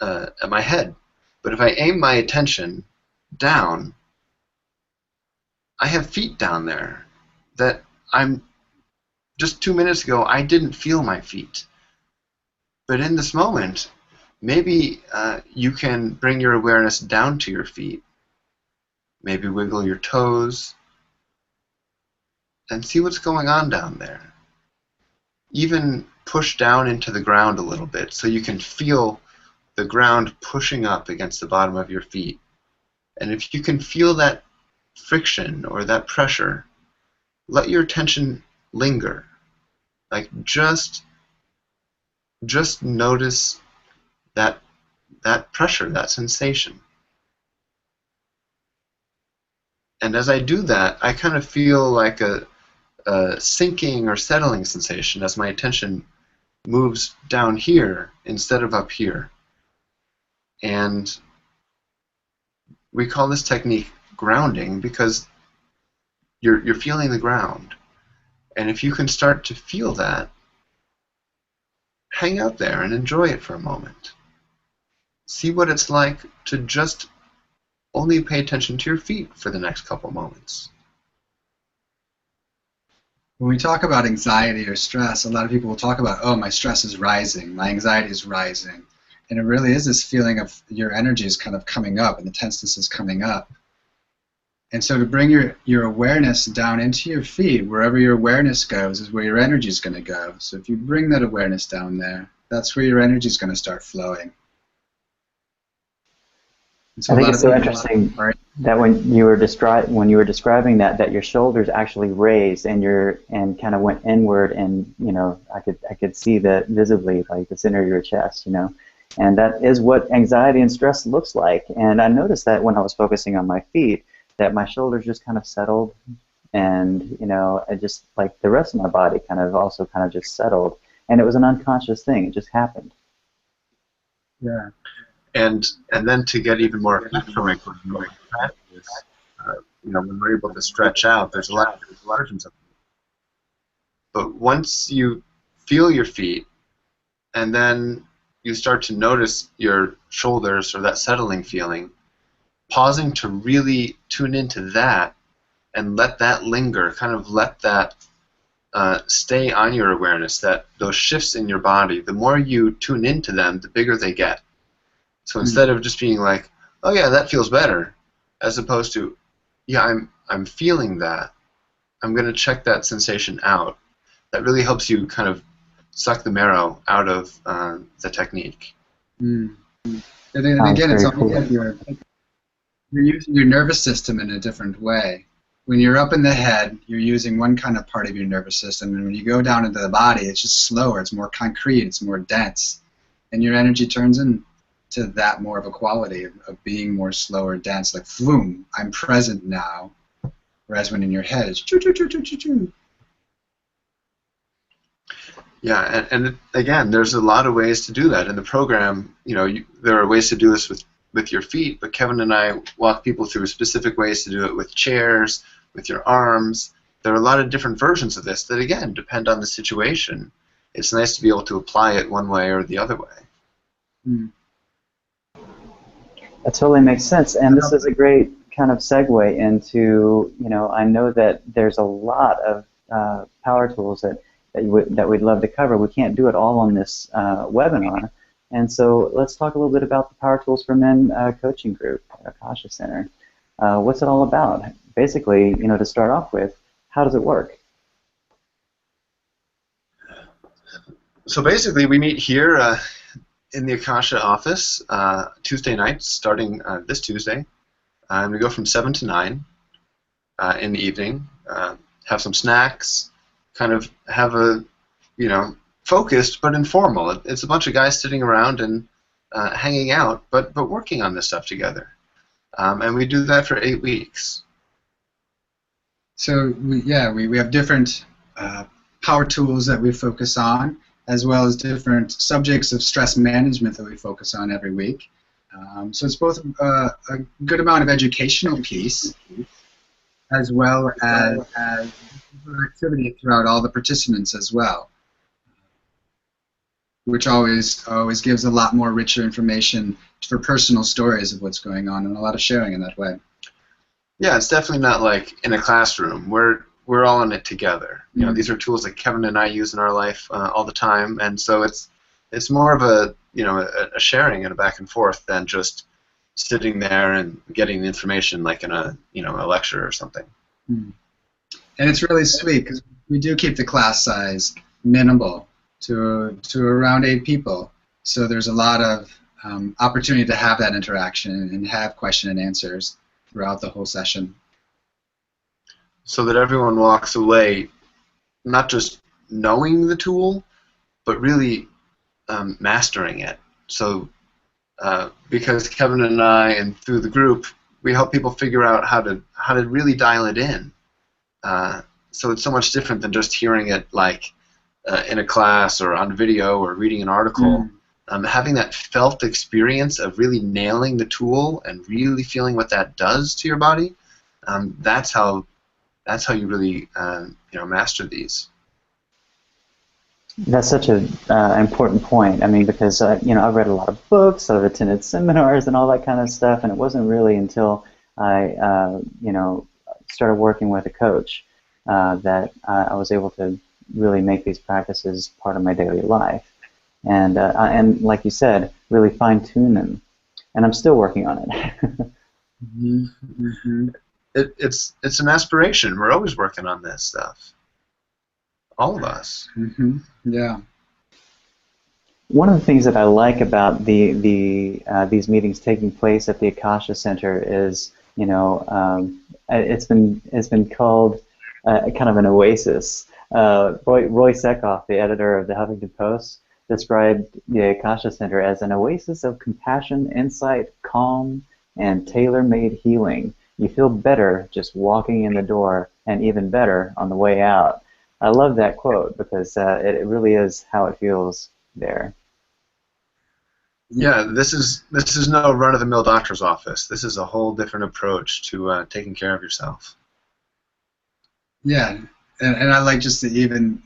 head. But if I aim my attention down, I have feet down there that just 2 minutes ago I didn't feel my feet. But in this moment, maybe you can bring your awareness down to your feet. Maybe wiggle your toes and see what's going on down there. Even push down into the ground a little bit so you can feel the ground pushing up against the bottom of your feet. And if you can feel that friction or that pressure, let your attention linger. Like just notice that pressure, that sensation. And as I do that, I kind of feel like a sinking or settling sensation as my attention moves down here instead of up here. And we call this technique grounding because you're feeling the ground. And if you can start to feel that, hang out there and enjoy it for a moment. See what it's like to just only pay attention to your feet for the next couple moments. When we talk about anxiety or stress, a lot of people will talk about, oh, my stress is rising, my anxiety is rising. And it really is this feeling of your energy is kind of coming up and the tenseness is coming up. And so to bring your awareness down into your feet, wherever your awareness goes is where your energy is going to go. So if you bring that awareness down there, that's where your energy is going to start flowing. I think it's so interesting that when you were describing that your shoulders actually raised and kind of went inward, and I could see that visibly, like the center of your chest, and that is what anxiety and stress looks like. And I noticed that when I was focusing on my feet, that my shoulders just kind of settled, and I just like the rest of my body also just settled, and it was an unconscious thing. It just happened. Yeah. And then to get even more effect from it, practice, when we're able to stretch out, there's a lot of different versions of it. But once you feel your feet, and then you start to notice your shoulders or that settling feeling, pausing to really tune into that and let that linger, kind of let that stay on your awareness, that those shifts in your body, the more you tune into them, the bigger they get. So instead of just being like, oh yeah, that feels better, as opposed to, yeah, I'm feeling that, I'm going to check that sensation out. That really helps you kind of suck the marrow out of the technique. And again, it's almost like you're using your nervous system in a different way. When you're up in the head, you're using one kind of part of your nervous system, and when you go down into the body, it's just slower, it's more concrete, it's more dense, and your energy turns into that more of a quality of being more slower, dense, like, boom, I'm present now, whereas when in your head, it's choo-choo-choo-choo-choo-choo. Yeah, and again, there's a lot of ways to do that. In the program, there are ways to do this with your feet, but Kevin and I walk people through specific ways to do it with chairs, with your arms. There are a lot of different versions of this that, again, depend on the situation. It's nice to be able to apply it one way or the other way. That totally makes sense, and this is a great kind of segue into, I know that there's a lot of power tools that we'd love to cover. We can't do it all on this webinar, and so let's talk a little bit about the Power Tools for Men coaching group at Akasha Center. What's it all about? Basically, to start off with, how does it work? So basically, we meet here in the Akasha office Tuesday nights, starting this Tuesday, and we go from 7 to 9 in the evening. Have some snacks, kind of have a, focused but informal. It's a bunch of guys sitting around and hanging out, but working on this stuff together. And we do that for 8 weeks. So we have different power tools that we focus on, as well as different subjects of stress management that we focus on every week. So it's both a good amount of educational piece, as well as activity throughout all the participants as well, which always gives a lot more richer information for personal stories of what's going on, and a lot of sharing in that way. Yeah, it's definitely not like in a classroom. We're all in it together. These are tools that Kevin and I use in our life all the time, and so it's more of a a sharing and a back and forth than just sitting there and getting the information like in a a lecture or something. And it's really sweet because we do keep the class size minimal to around 8 people. So there's a lot of opportunity to have that interaction and have question and answers throughout the whole session. So that everyone walks away not just knowing the tool, but really mastering it. So because Kevin and I, and through the group, we help people figure out how to really dial it in. So it's so much different than just hearing it like in a class or on video or reading an article. Having that felt experience of really nailing the tool and really feeling what that does to your body, that's how you really master these. That's such an important point. I mean, because I've read a lot of books, I've attended seminars and all that kind of stuff, and it wasn't really until I started working with a coach that I was able to really make these practices part of my daily life, and like you said, really fine-tune them. And I'm still working on it. It's an aspiration. We're always working on this stuff. All of us. Yeah. One of the things that I like about these meetings taking place at the Akasha Center is, it's been called kind of an oasis. Roy Sekoff, the editor of the Huffington Post, described the Akasha Center as an oasis of compassion, insight, calm, and tailor-made healing. You feel better just walking in the door, and even better on the way out. I love that quote because it really is how it feels there. Yeah, this is no run-of-the-mill doctor's office. This is a whole different approach to taking care of yourself. Yeah, and I like just to even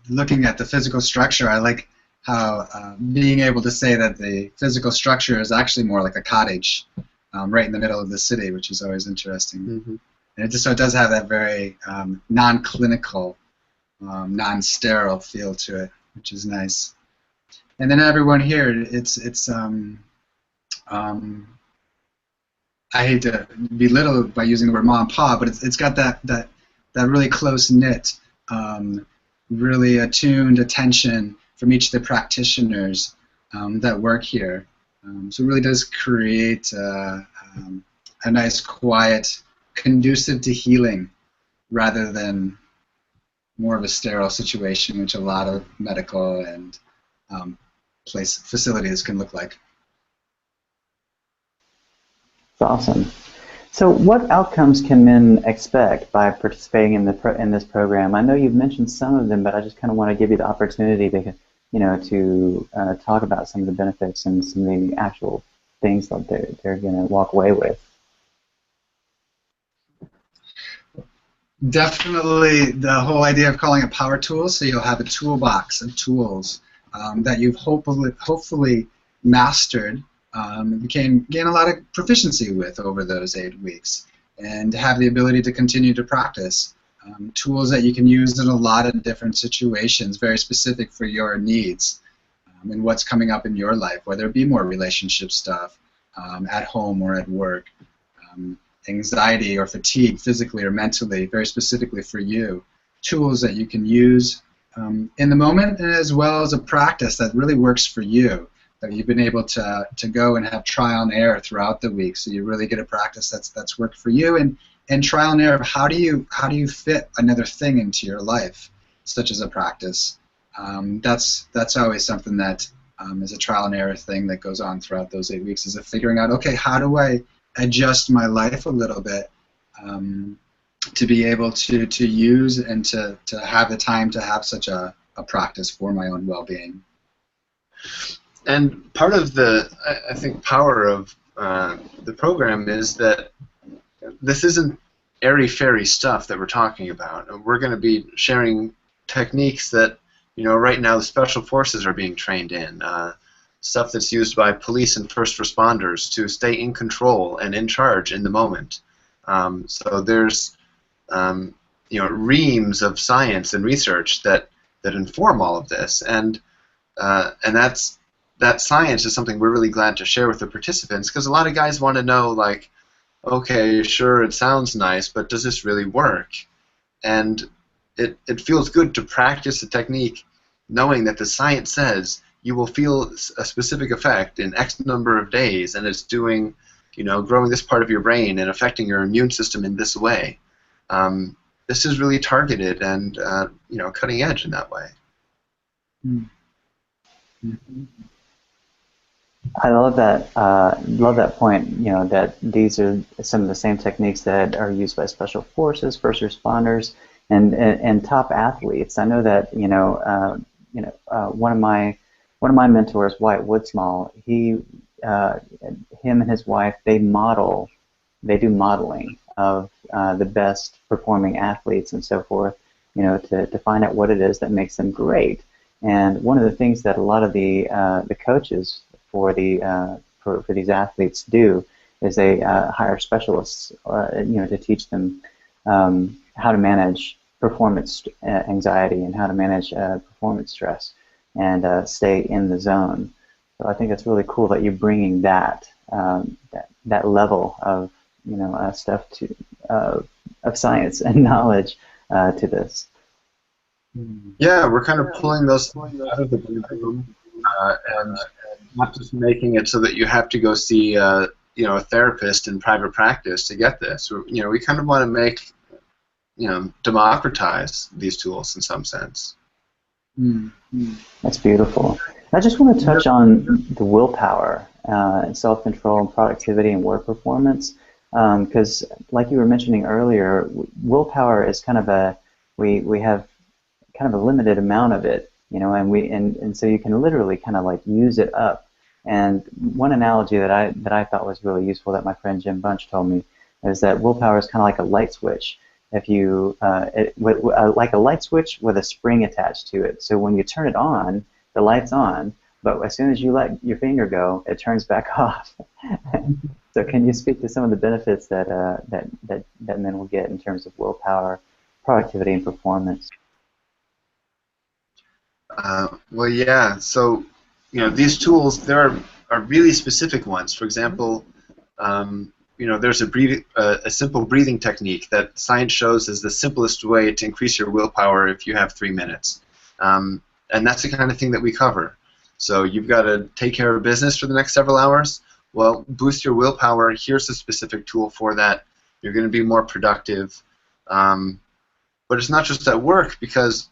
looking at the physical structure. I like how being able to say that the physical structure is actually more like a cottage, right in the middle of the city, which is always interesting. Mm-hmm. And it does have that very non-clinical, non-sterile feel to it, which is nice. And then everyone here, um, I hate to belittle it by using the word mom and pop, but it's got that really close knit, really attuned attention from each of the practitioners that work here. So it really does create a nice, quiet, conducive to healing, rather than more of a sterile situation, which a lot of medical and facilities can look like. It's awesome. So, what outcomes can men expect by participating in in this program? I know you've mentioned some of them, but I just kind of want to give you the opportunity to, to talk about some of the benefits and some of the actual things that they're going to walk away with. Definitely the whole idea of calling it power tools, so you'll have a toolbox of tools that you've hopefully mastered, gain a lot of proficiency with over those 8 weeks, and have the ability to continue to practice. Tools that you can use in a lot of different situations, very specific for your needs and what's coming up in your life, whether it be more relationship stuff at home or at work. Anxiety or fatigue, physically or mentally, very specifically for you. Tools that you can use in the moment, as well as a practice that really works for you, that you've been able to go and have trial and error throughout the week, so you really get a practice that's worked for you, and trial and error of how do you fit another thing into your life, such as a practice. That's always something that is a trial and error thing that goes on throughout those 8 weeks, is of figuring out, okay, how do I adjust my life a little bit to be able to use and to have the time to have such a practice for my own well-being. And part of the, I think, power of the program is that this isn't airy-fairy stuff that we're talking about. We're going to be sharing techniques that, right now the special forces are being trained in. Stuff that's used by police and first responders to stay in control and in charge in the moment. So there's reams of science and research that inform all of this, and that science is something we're really glad to share with the participants, because a lot of guys want to know, like, okay, sure, it sounds nice, but does this really work? And it feels good to practice the technique knowing that the science says you will feel a specific effect in X number of days, and it's doing, growing this part of your brain and affecting your immune system in this way. This is really targeted and, cutting edge in that way. Mm-hmm. I love that point. That these are some of the same techniques that are used by special forces, first responders, and top athletes. I know that one of my mentors, Wyatt Woodsmall, him and his wife, they do modeling of the best performing athletes and so forth, to find out what it is that makes them great. And one of the things that a lot of the coaches for these athletes do is they hire specialists, to teach them how to manage performance anxiety and how to manage performance stress and stay in the zone. So I think it's really cool that you're bringing that level of stuff of science and knowledge to this. Yeah, we're kind of pulling those out of the bedroom and not just making it so that you have to go see a therapist in private practice to get this. We kind of want to make democratize these tools in some sense. That's beautiful. I just want to touch on the willpower, self-control, and productivity and work performance, because, like you were mentioning earlier, willpower is kind of we have kind of a limited amount of it, and so you can literally kind of like use it up And one analogy that I thought was really useful that my friend Jim Bunch told me is that willpower is kind of like a light switch. If you like a light switch with a spring attached to it. So when you turn it on, the light's on, but as soon as you let your finger go, it turns back off. So can you speak to some of the benefits that men will get in terms of willpower, productivity, and performance? Well, yeah. So, these tools, there are really specific ones. For example, there's a simple breathing technique that science shows is the simplest way to increase your willpower if you have 3 minutes. And that's the kind of thing that we cover. So you've got to take care of business for the next several hours. Well, boost your willpower. Here's a specific tool for that. You're going to be more productive. But it's not just at work, because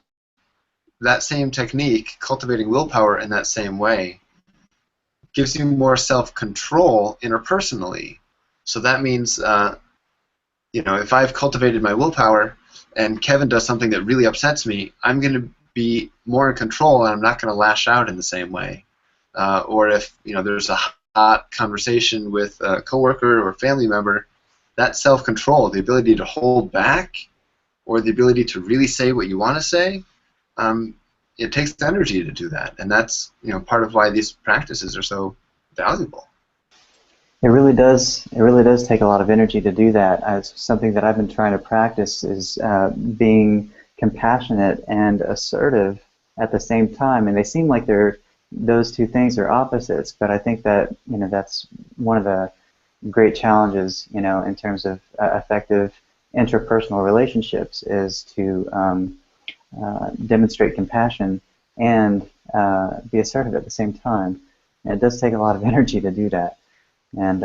that same technique, cultivating willpower in that same way, gives you more self-control interpersonally. So that means, if I've cultivated my willpower and Kevin does something that really upsets me, I'm going to be more in control, and I'm not going to lash out in the same way. Or if there's a hot conversation with a coworker or family member, that self-control, the ability to hold back, or the ability to really say what you want to say, it takes energy to do that, and that's part of why these practices are so valuable. It really does. It really does take a lot of energy to do that. It's something that I've been trying to practice is being compassionate and assertive at the same time, and they seem like those two things are opposites. But I think that that's one of the great challenges in terms of effective interpersonal relationships is to demonstrate compassion and be assertive at the same time. And it does take a lot of energy to do that. And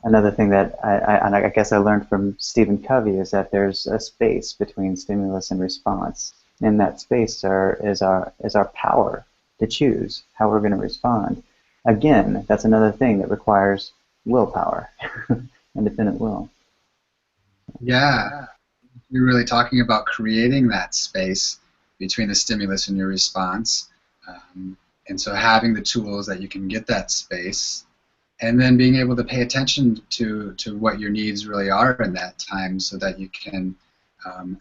another thing that I guess I learned from Stephen Covey is that there's a space between stimulus and response. In that space is our power to choose how we're going to respond. Again, that's another thing that requires willpower, independent will. Yeah, you're really talking about creating that space between the stimulus and your response. And so having the tools that you can get that space, and then being able to pay attention to what your needs really are in that time, so that you can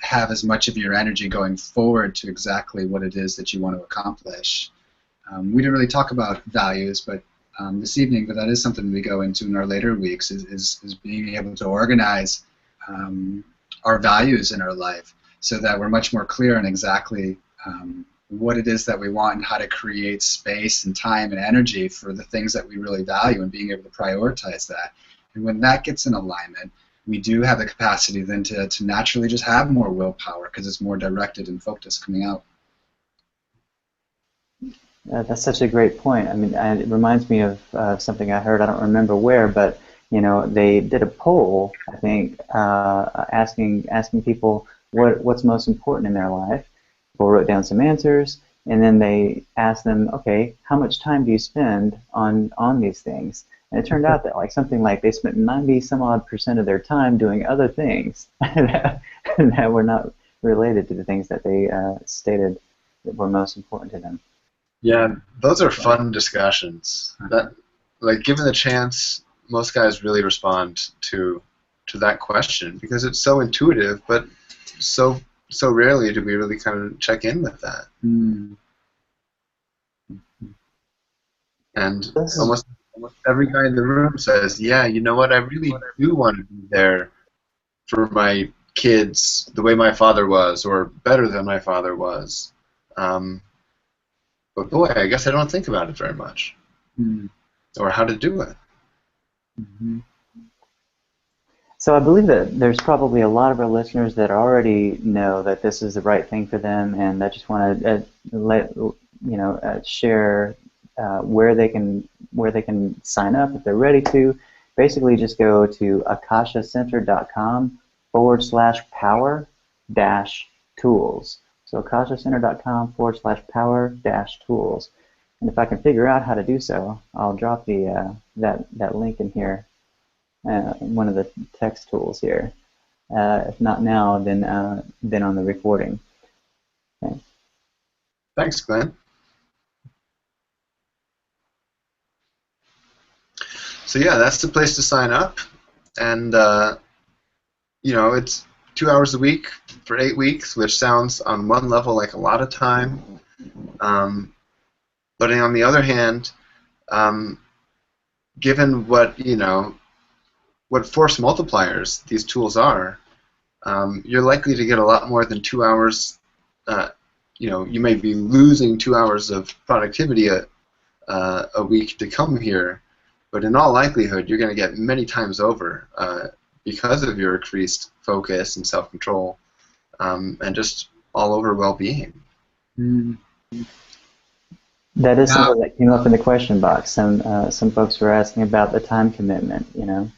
have as much of your energy going forward to exactly what it is that you want to accomplish. We didn't really talk about values, but this evening, but that is something we go into in our later weeks, is being able to organize our values in our life so that we're much more clear on exactly what it is that we want and how to create space and time and energy for the things that we really value, and being able to prioritize that. And when that gets in alignment, we do have the capacity then to naturally just have more willpower, because it's more directed and focused coming out. That's such a great point. I mean, and it reminds me of something I heard. I don't remember where, but they did a poll, I think, asking people what's most important in their life. People wrote down some answers, and then they asked them, okay, how much time do you spend on these things? And it turned out that something like they spent 90-some-odd% of their time doing other things that were not related to the things that they stated that were most important to them. Yeah, those are fun discussions. That, given the chance, most guys really respond to that question, because it's so intuitive, but so rarely do we really kind of check in with that. Mm. And almost every guy in the room says, yeah, you know what, I really do want to be there for my kids the way my father was, or better than my father was. But boy, I guess I don't think about it very much, or how to do it. Mm-hmm. So I believe that there's probably a lot of our listeners that already know that this is the right thing for them, and I just want to share where they can sign up if they're ready to. Basically, just go to akashacenter.com/power-tools. So akashacenter.com/power-tools. And if I can figure out how to do so, I'll drop that link in here, one of the text tools here. If not now, then on the recording. Okay. Thanks, Glenn. So yeah, that's the place to sign up, and it's 2 hours a week for 8 weeks, which sounds on one level like a lot of time, but on the other hand, um, given what force multipliers these tools are, you're likely to get a lot more than 2 hours. You may be losing 2 hours of productivity a week to come here, but in all likelihood, you're going to get many times over because of your increased focus and self-control, and just all over well-being. Mm. That is Now, something that came up in the question box. Some folks were asking about the time commitment, and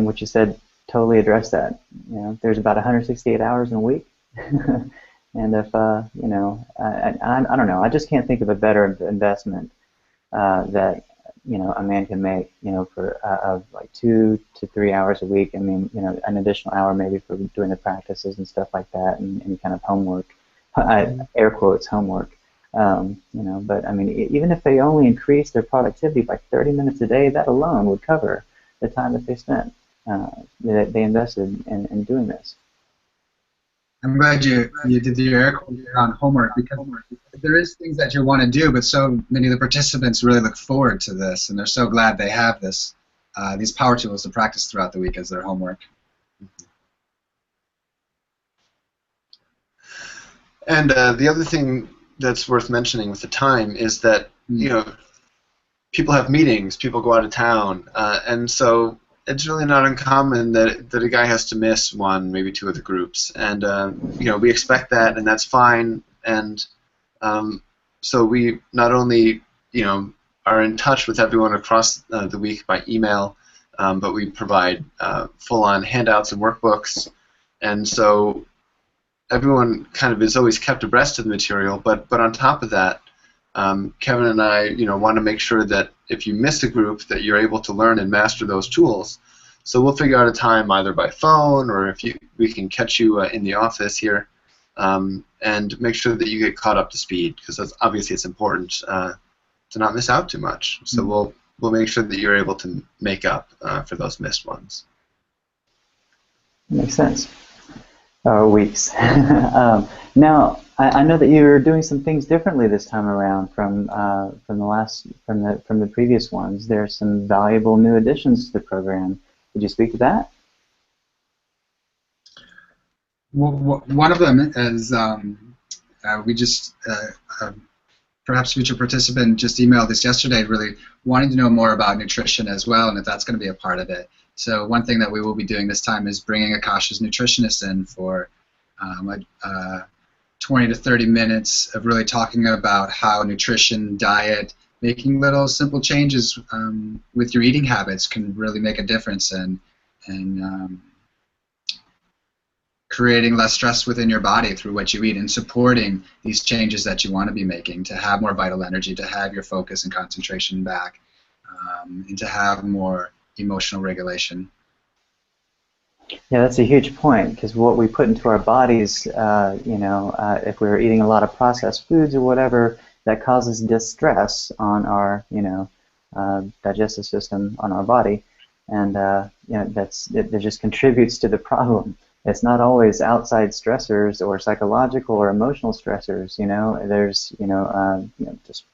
what you said totally addressed that. There's about 168 hours in a week, and if I don't know, I just can't think of a better investment that a man can make, for of like 2 to 3 hours a week. I mean, an additional hour maybe for doing the practices and stuff like that, and any kind of homework, air quotes homework. But I mean, even if they only increase their productivity by 30 minutes a day, that alone would cover the time that they spent, that they invested in doing this. I'm glad you did your air quotes on homework, because there is things that you want to do, but so many of the participants really look forward to this, and they're so glad they have these power tools to practice throughout the week as their homework. And the other thing that's worth mentioning with the time is that people have meetings, people go out of town, and so it's really not uncommon that a guy has to miss one, maybe two of the groups, and we expect that, and that's fine. And so we not only are in touch with everyone across the week by email, but we provide full-on handouts and workbooks, and so everyone kind of is always kept abreast of the material. But on top of that, Kevin and I, want to make sure that if you miss a group, that you're able to learn and master those tools. So we'll figure out a time either by phone, or if we can catch you in the office here, and make sure that you get caught up to speed, because obviously it's important to not miss out too much. So we'll make sure that you're able to make up for those missed ones. Makes sense. Weeks. Now, I know that you're doing some things differently this time around from the previous ones. There's some valuable new additions to the program. Would you speak to that? Well, one of them is we just perhaps future participant just emailed us yesterday, really wanting to know more about nutrition as well, and if that's going to be a part of it. So one thing that we will be doing this time is bringing Akasha's nutritionist in for 20 to 30 minutes of really talking about how nutrition, diet, making little simple changes with your eating habits can really make a difference, and creating less stress within your body through what you eat, and supporting these changes that you want to be making to have more vital energy, to have your focus and concentration back, and to have more emotional regulation. Yeah, that's a huge point, because what we put into our bodies, if we're eating a lot of processed foods or whatever, that causes distress on our, digestive system, on our body, and that just contributes to the problem. It's not always outside stressors or psychological or emotional stressors. There's just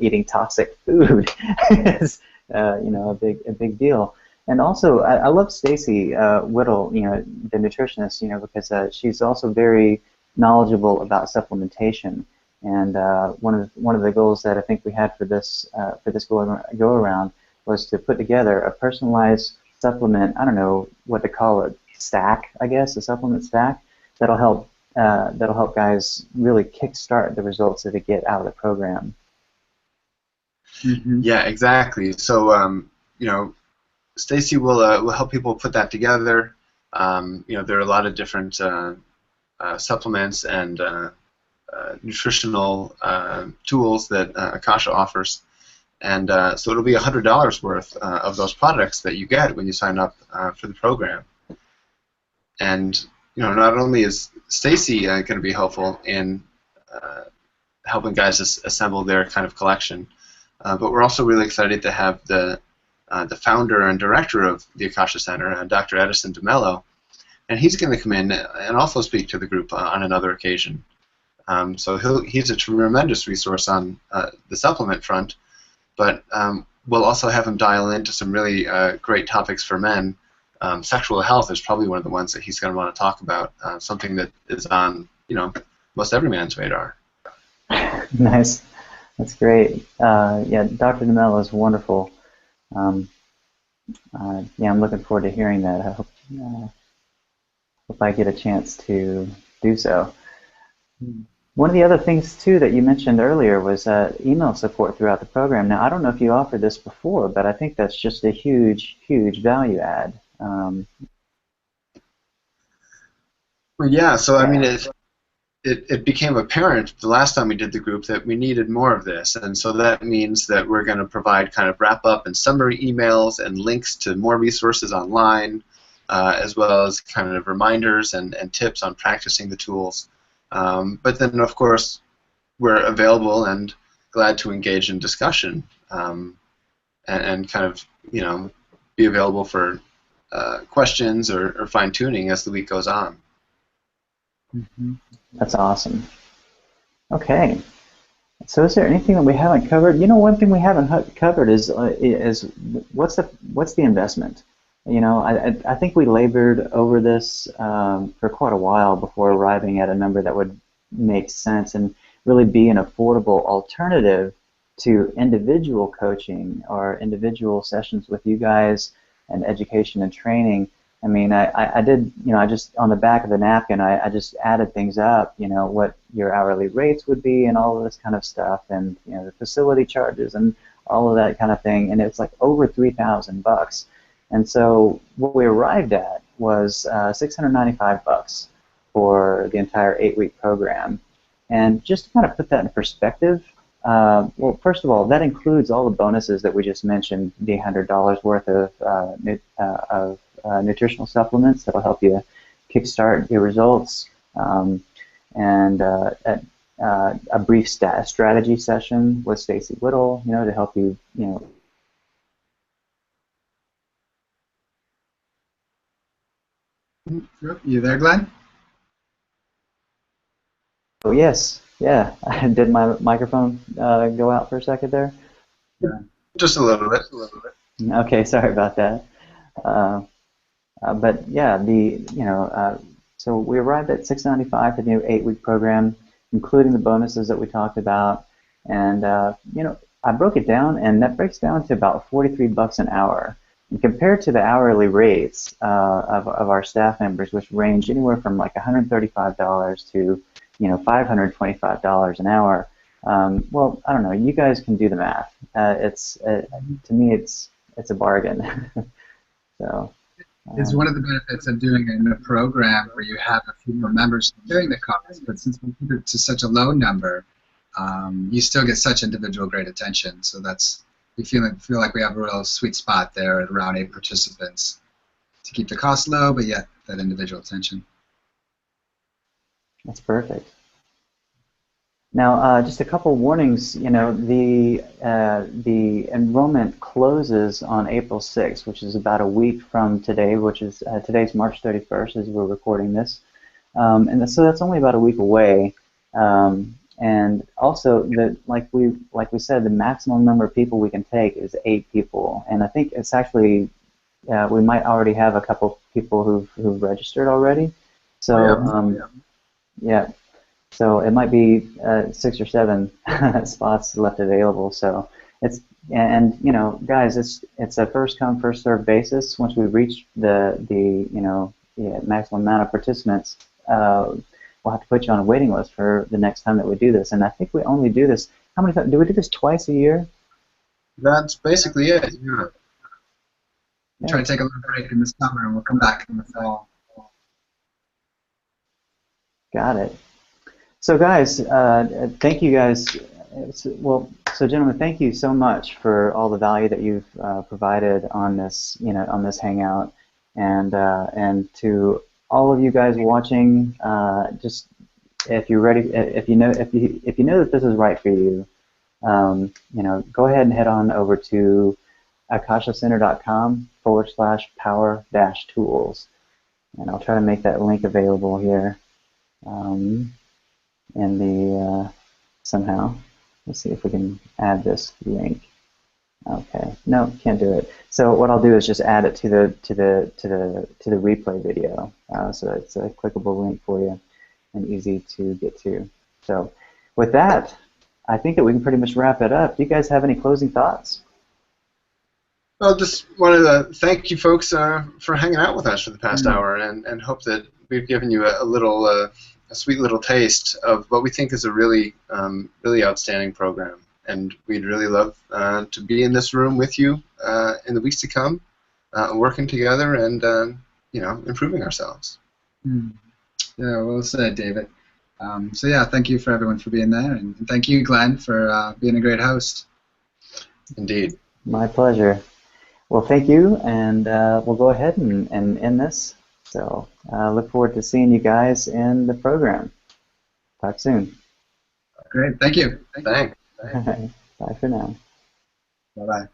eating toxic food is a big deal. And also, I love Stacy Whittle, the nutritionist, because she's also very knowledgeable about supplementation. And one of the goals that I think we had for this go around was to put together a personalized supplement. I don't know what to call it, stack, I guess, a supplement stack that'll help guys really kickstart the results that they get out of the program. Mm-hmm. Yeah, exactly. So Stacy will help people put that together. There are a lot of different supplements and nutritional tools that Akasha offers, and so it'll be $100 worth of those products that you get when you sign up for the program. And not only is Stacy going to be helpful in helping guys assemble their kind of collection, but we're also really excited to have the founder and director of the Akasha Center, Dr. Edison DeMello, and he's going to come in and also speak to the group on another occasion. So he's a tremendous resource on the supplement front, but we'll also have him dial into some really great topics for men. Sexual health is probably one of the ones that he's going to want to talk about, something that is on most every man's radar. Nice. That's great. Yeah, Dr. DeMello is wonderful. Yeah, I'm looking forward to hearing that. I hope I get a chance to do so. One of the other things, too, that you mentioned earlier was email support throughout the program. Now, I don't know if you offered this before, but I think that's just a huge, huge value add. Well, yeah, so I mean, it became apparent the last time we did the group that we needed more of this, and so that means that we're going to provide kind of wrap-up and summary emails and links to more resources online, as well as kind of reminders and tips on practicing the tools. But then, of course, we're available and glad to engage in discussion and kind of, be available for questions or fine-tuning as the week goes on. Mm-hmm. That's awesome. Okay. So is there anything that we haven't covered? One thing we haven't covered is what's the investment? I think we labored over this for quite a while before arriving at a number that would make sense and really be an affordable alternative to individual coaching or individual sessions with you guys and education and training. I mean, I did, I just, on the back of the napkin, I just added things up, what your hourly rates would be and all of this kind of stuff, and, the facility charges and all of that kind of thing, and it's like over $3,000. And so what we arrived at was $695 for the entire 8-week program. And just to kind of put that in perspective, well, first of all, that includes all the bonuses that we just mentioned, the $100 worth of nutritional supplements that'll help you kickstart your results, and a brief strategy session with Stacy Whittle, to help you, You there, Glenn? Oh, yes, yeah. Did my microphone go out for a second there? Yeah. Just a little bit. Okay, sorry about that. But yeah, so we arrived at $695 for the new 8-week program, including the bonuses that we talked about. And I broke it down, and that breaks down to about $43 an hour. And compared to the hourly rates of our staff members, which range anywhere from like $135 to $525 an hour. Well, I don't know. You guys can do the math. To me, it's a bargain. So. It's one of the benefits of doing it in a program where you have a few more members sharing the cost, but since we keep it to such a low number, you still get such individual great attention. So we feel like we have a real sweet spot there at around 8 participants to keep the cost low, but yet that individual attention. That's perfect. Now, just a couple warnings. The enrollment closes on April 6th, which is about a week from today, which is today's March 31st as we're recording this, and so that's only about a week away. And also, like we said, the maximum number of people we can take is 8 people, and I think it's actually we might already have a couple people who've registered already. So yeah. So it might be 6 or 7 spots left available. So guys, it's a first come first served basis. Once we reach the maximum amount of participants, we'll have to put you on a waiting list for the next time that we do this. And I think we only do this. How many times do we do this? Twice a year? That's basically it. Yeah. We'll try to take a little break in the summer, and we'll come back in the fall. Got it. So guys, thank you guys. So gentlemen, thank you so much for all the value that you've provided on this, on this hangout, and to all of you guys watching. Just if you're ready, if you know that this is right for you, go ahead and head on over to akashacenter.com/power-tools, and I'll try to make that link available here in the somehow. Let's see if we can add this link. Okay, no, can't do it. So what I'll do is just add it to the replay video, so it's a clickable link for you and easy to get to. So with that, I think that we can pretty much wrap it up. Do you guys have any closing thoughts? Well, just wanted to thank you folks for hanging out with us for the past hour, and hope that we've given you a sweet little taste of what we think is a really outstanding program. And we'd really love to be in this room with you in the weeks to come, working together and improving ourselves. Yeah, well said, David. So yeah, thank you for everyone for being there, and thank you, Glenn, for being a great host. Indeed. My pleasure. Well, thank you, and we'll go ahead and end this. So look forward to seeing you guys in the program. Talk soon. Great, thank you. Thanks. Bye for now. Bye-bye.